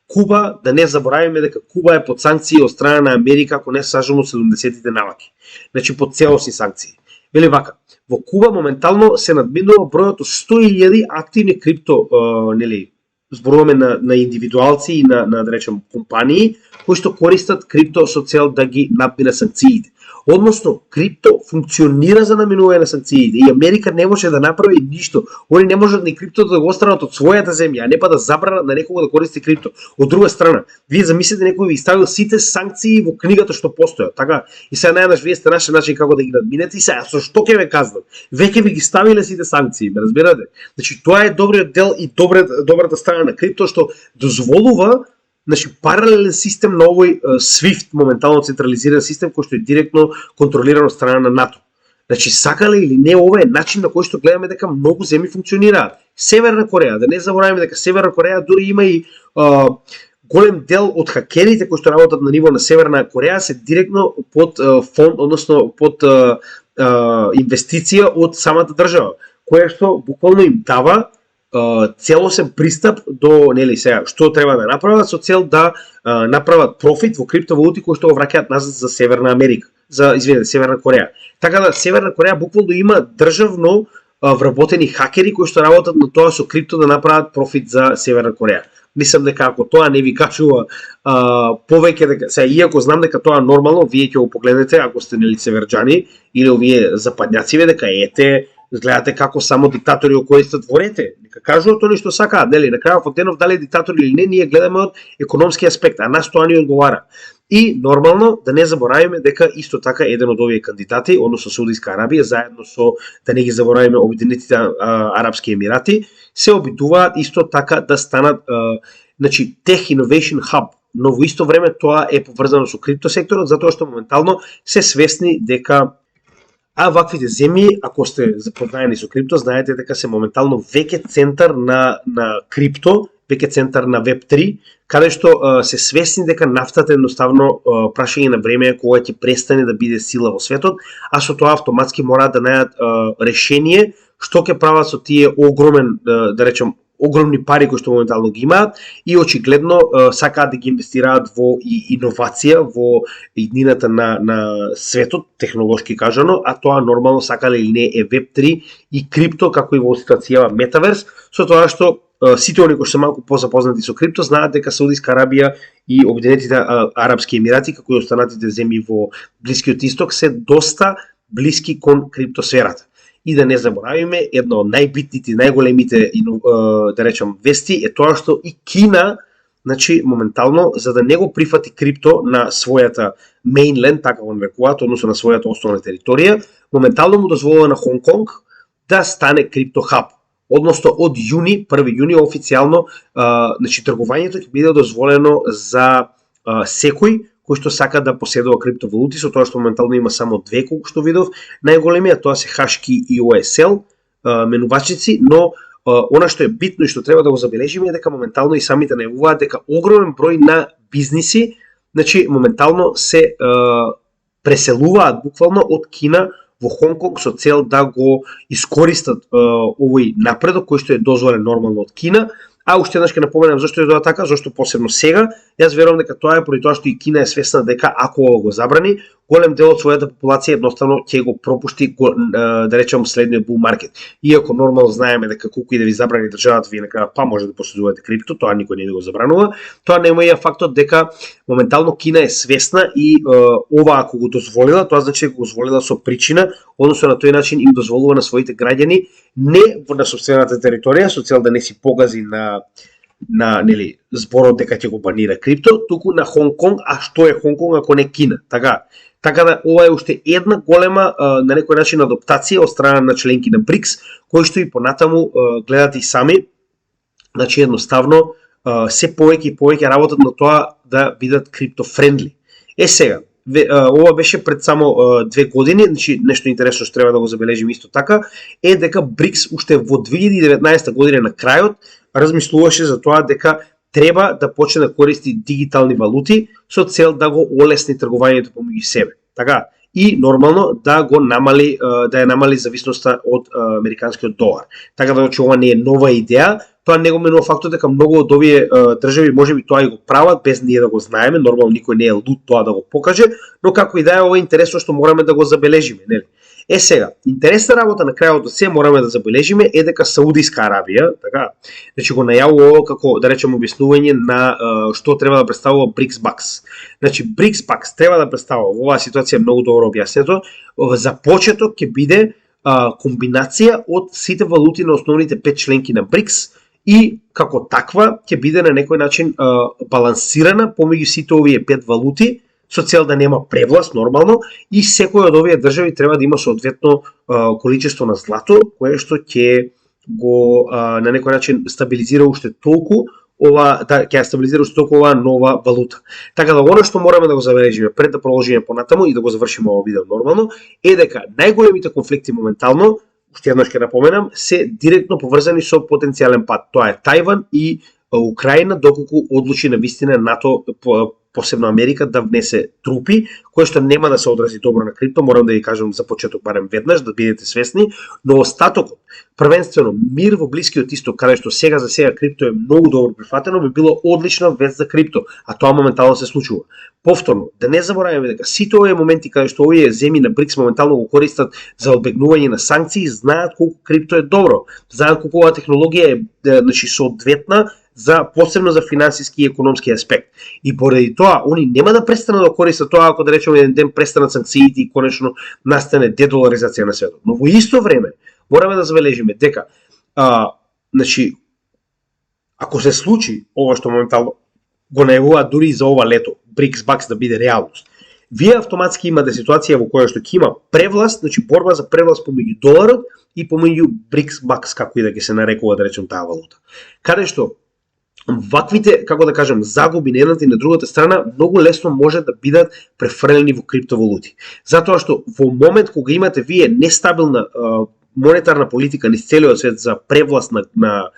Куба, да не заборавиме дека Куба е под санкции од страна на Америка, ако не се сажам од 70-тите наваки. Значи под целосни санкции. Вели вака, во Куба моментално се надминува бројот од 100.000 активни крипто, нели, зборуваме на индивидуалци и на да речем компании кои што користат крипто со цел да ги надмине санкциите. Односно, крипто функционира за наминување на санкциите и Америка не може да направи ништо. Они не можат ни криптото да го останат од својата земја, а не па да забранат на некого да користи крипто. Од друга страна, вие замислите некој ви ставил сите санкции во книгата што постојат, така? И сега најнаш вие сте нашли начин како да ги надминете и сега со што ќе ве казнат? Веќе ви ги ставиле сите санкции, ме разбирате? Значи тоа е добриот дел и добрата страна на крипто што дозволува, значи паралелен систем на овој SWIFT, моментално централизиран систем кој што е директно контролиран од страна на НАТО. Значи сакале или не, ова е начин на кој што гледаме дека многу земји функционираат. Северна Кореја, да не забораваме дека Северна Кореја дури има и голем дел од хакерите кои што работат на ниво на Северна Кореја се директно под фонд, односно под инвестиција од самата држава, која што буквално им дава целосен пристап до сега што треба да направат со цел да направат профит во криптовалути кои што го враќаат назад за Северна Америка, Северна Кореја. Така да Северна Кореја буквално има државно вработени хакери кои што работат на тоа со крипто да направат профит за Северна Кореја. Мислам дека ако тоа не ви кажува повеќе дека сега иако знам дека тоа нормално, вие ќе го погледнете ако сте лицеверџани или овие западњаци дека ете гледате како само диктатори го користат ворете. Нека кажуваат они што сакаат, нели? На крајот денов дали диктатори или не, ние гледаме од економски аспект, а нас тоа ни одговара. И нормално да не заборавиме дека исто така еден од овие кандидати, односно Саудиска Арабија, заедно со да не ги заборавиме Обединетите Арапски Емирати, се обидуваат исто така да станат значи Tech Innovation Hub, но во исто време тоа е поврзано со криптосекторот затоа што моментално се свесни дека ваквите земји, ако сте запознаени со крипто, знаете дека се моментално веќе центар на крипто, веќе центар на Web3, каде што се свесни дека нафтата едноставно прашање на време кога ќе престане да биде сила во светот, а со тоа автоматски мораат да најдат решение што ќе прават со тие огромен, да речем, огромни пари кои што моментално ги имаат и очигледно сакаат да ги инвестираат во иновација, во иднината на светот, технолошки кажано, а тоа нормално сакале или не е Web3 и крипто, како и во ситуацијава Метаверс, со тоа што сите они кои се малку позапознати со крипто знаат дека Саудиска Арабија и Обединетите Арапски Емирати, како и останатите земји во Блискиот Исток, се доста блиски кон криптосферата. И да не заборавиме, едно од најбитните, најголемите, да речем, вести е тоа што и Кина, значи, моментално, за да не го прифати крипто на својата mainland, така го нарекуваат, односно на својата основна територија, моментално му дозволува на Хонг Конг да стане крипто хаб. Односно, од јуни, 1 јуни, официјално, значи, тргувањето ќе биде дозволено за секој кој што сака да поседува криптовалути, со тоа што моментално има само две, колку што видов, најголемија, тоа се Hashkey и OSL менувачици, но она што е битно и што треба да го забележиме е дека моментално и самите најавуваат дека огромен број на бизниси, значи моментално се преселуваат буквално од Кина во Хонг Конг со цел да го искористат овој напредок кој што е дозволен нормално од Кина. А уште еднаш ќе напоменам зашто е тоа така, зашто посебно сега, јас верувам дека тоа е поради тоа што и Кина е свесна дека ако го забрани, голем дел од својата популација едноставно ќе го пропушти, да речем, следниот бул маркет. Иако нормално знаеме дека колку и да ви забрани државата, вие на крај може да поседувате крипто, тоа никој не ви го забранува. Тоа нема и фактот дека моментално Кина е свесна и ова ако го дозволила, тоа значи дека го дозволила со причина, односно на тој начин им дозволува на своите граѓани не на сопствената територија со цел да не си погази на нели зборот дека ќе го банира крипто, туку на Хонг Конг, а што е Хонг Конг ако не Кина, така да ова е уште една голема на некој начин адаптација од страна на членки на БРИКС, кои што и понатаму гледат и сами, значи едноставно се повеќе и повеќе работат на тоа да бидат крипто френдли. Сега, ова беше пред само 2 години, значи нешто интересно што треба да го забележиме исто така, е дека БРИКС уште во 2019 година на крајот размислуваше за тоа дека треба да почне да користи дигитални валути со цел да го олесни тргувањето помеѓу себе. Така, и нормално да го намали, да ја намали зависноста од американскиот долар. Така да ова не е нова идеја, тоа не го менува фактот дека многу од овие држави можеби тоа и го прават без ние да го знаеме, нормално никој не е луд тоа да го покаже, но како и да е ова е интересно што мораме да го забележиме, нели? Сега, интересна работа на крајот од се мораме да забележиме е дека Саудиска Арабија, така, значи го најавува како да речеме објаснување на што треба да представува БРИКС Бакс. Значи БРИКС Бакс треба да представува во оваа ситуација многу добро објаснето, за почеток ќе биде комбинација од сите валути на основните 5 членки на БРИКС и како таква ќе биде на некој начин балансирана помеѓу сите овие 5 валути со цел да нема превласт нормално и секој од овие држави треба да има соодветно количество на злато кое што ќе го на некој начин стабилизира уште толку ќе стабилизира уште толку оваа нова валута. Така да она што мораме да го забележиме пред да продолжиме понатаму и да го завршиме ова видео нормално е дека најголемите конфликти моментално, уште еднаш ќе напоменам, се директно поврзани со потенцијален пат. Тоа е Тајван и Украина, доколку одлучи на вистина НАТО посебно Америка, да внесе трупи, кое што нема да се одрази добро на крипто, морам да ви кажам за почеток барем веднаш, да бидете свесни, но остатокот, првенствено мир во Блискиот Исток, каде што сега за сега крипто е многу добро прифатено, би било одлична вест за крипто, а тоа моментално се случува. Повторно, да не забораваме дека сите овие моменти каде што овие земји на БРИКС моментално го користат за одбегнување на санкции, знаат колку крипто е добро, знаат колку оваа технологија е значи соодветна за посебно за финансиски и економски аспект. И поради тоа, они нема да престанат да користат тоа ако да речеме еден ден престанат санкциите и конечно настане дедоларизација на светот. Но во исто време мораме да забележиме дека значи ако се случи ова што моментално го најавуваат дури и за ова лето, БРИКС БАКС да биде реалност, вие автоматски имате ситуација во која што ќе има превласт, значи борба за превласт помеѓу доларот и помеѓу БРИКС БАКС, како и да ќе се нарекува да речем таа валута. Каде што ваквите, како да кажем, загуби на едната и на другата страна многу лесно може да бидат префрлени во криптовалути. Затоа што во момент кога имате вие нестабилна монетарна политика низ целиот свет за превласт на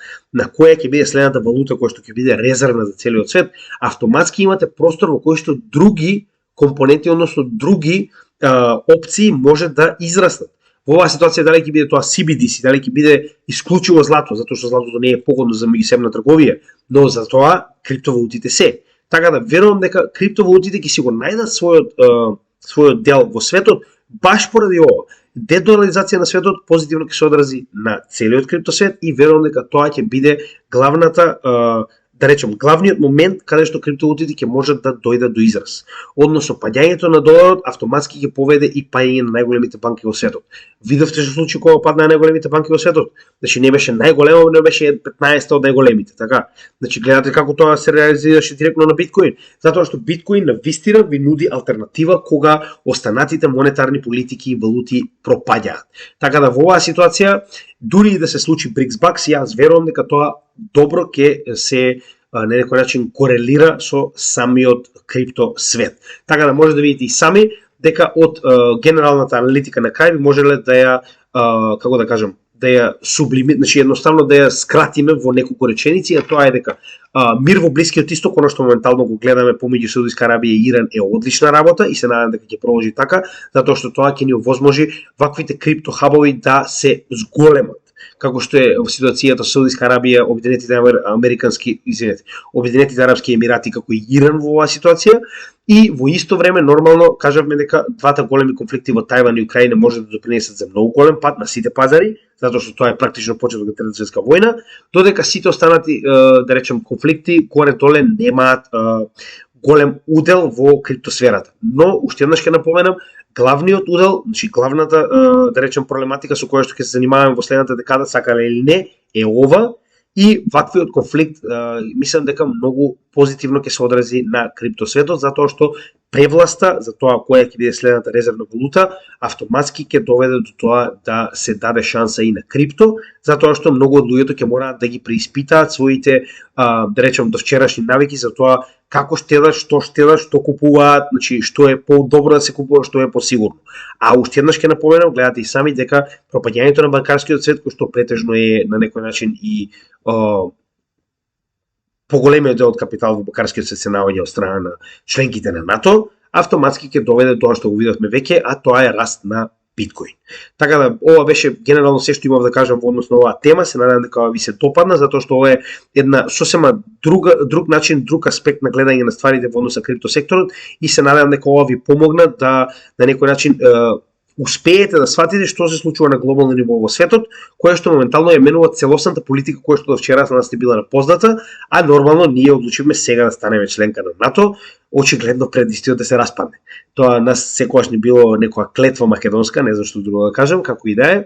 која ќе биде следната валута која што ќе биде резервна за целиот свет, автоматски имате простор во кој што други компоненти, односно други опции може да израстат. Во оваа ситуација дали ќе биде тоа CBDC, дали ќе биде исклучиво злато, затоа што златото не е погодно за меѓусебна трговија, но за тоа криптовалутите се. Така да верувам дека криптовалутите ќе си го најдат својот дел во светот баш поради ова. Дедоларизација на светот позитивно ќе се одрази на целиот криптосвет и верувам дека тоа ќе биде главната да речем, главниот момент каде што криптовалутите ќе можат да дојдат до израз. Односно, паѓањето на доларот автоматски ќе поведе и паѓање на најголемите банки во светот. Видовте што случи кога падна најголемите банки во светот? Значи не беше најголемо, не беше 15 од најголемите, така? Значи гледате како тоа се реализираше директно на биткоин, затоа што биткоин на вистина ви нуди алтернатива кога останатите монетарни политики и валути пропаѓаат. Така да во оваа ситуација дури и да се случи БРИКС БАКС, јас верувам дека тоа добро ќе се на некој начин корелира со самиот крипто свет. Така да може да видите и сами дека од генералната аналитика на крај ви можеле да ја како да кажам, да ја сублими, значи едноставно да ја скратиме во неколку реченици, а тоа е дека мир во Блискиот Исток, она што моментално го гледаме помеѓу Саудиска Арабија и Иран е одлична работа и се надевам дека ќе продолжи така, затоа што тоа ќе ни овозможи ваквите крипто хабови да се зголемат. Како што е во ситуацијата со Саудиска Арабија, Обединетите арапски емирати како и Иран во оваа ситуација, и во исто време нормално кажавме дека двата големи конфликти во Тајван и Украина може да допринесат за многу голем пат на сите пазари, затоа што тоа е практично почеток на Третата светска војна, додека сите останати да речем конфликти горе-доле немаат голем удел во криптосферата. Но уште еднаш ќе напоменам, главниот удел, значи главната да речем проблематика со која што ќе се занимаваме во следната декада, сакале или не, е ова, и ваквиот конфликт мислам дека многу позитивно ќе се одрази на криптосветот, затоа што превласта за тоа која ќе биде следната резервна валута автоматски ќе доведе до тоа да се даде шанса и на крипто, затоа што многу од луѓето ќе мораат да ги преиспитаат своите да речем довчерашни навики за тоа како штедат, што купуваат, значи што е подобро да се купува, што е посигурно. А уште еднаш ќе напоменам, гледате и сами дека пропаѓањето на банкарскиот свет, кој што претежно е на некој начин и поголемиот дел од капитал во банкарскиот свет се наоѓа од страна на членките на НАТО, автоматски ќе доведе тоа што го видовме веќе, а тоа е раст на биткоин. Така да, ова беше генерално се што имав да кажам во однос на оваа тема, се надевам дека ви се допадна, затоа што ова е една сосема друг начин, друг аспект на гледање на стварите во однос на криптосекторот и се надевам дека ова ви помогна да на некој начин успеете да сватите што се случува на глобално ниво во светот, која што моментално ја менува целосната политика која што до вчера за нас не била напозната, а нормално ние одлучивме сега да станеме членка на НАТО, очигледно пред истиот да се распадне. Тоа нас секогаш не било некоја клетва македонска, не знам што друго да кажам, како и да е.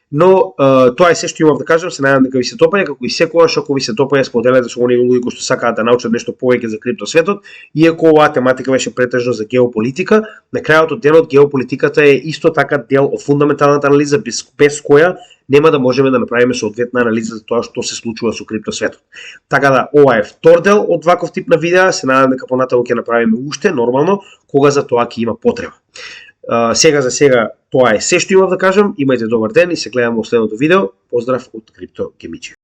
Но тоа е се што имав да кажам, се надевам дека ви се допаѓа, како и секогаш ако ви се допаѓа споделете со оние луѓе кои што сакаат да научат нешто повеќе за криптосветот, иако оваа тематика беше претежно за геополитика, на крајот од денот геополитиката е исто така дел од фундаменталната анализа без која нема да можеме да направиме соодветна анализа за тоа што се случува со криптосветот. Така да ова е втор дел од ваков тип на видеа, се надевам дека понатаму ќе направиме уште нормално кога за тоа ќе има потреба. Сега за сега тоа е се што имав да кажам, имајте добар ден и се гледаме во следното видео. Поздрав од Крипто Гемичи.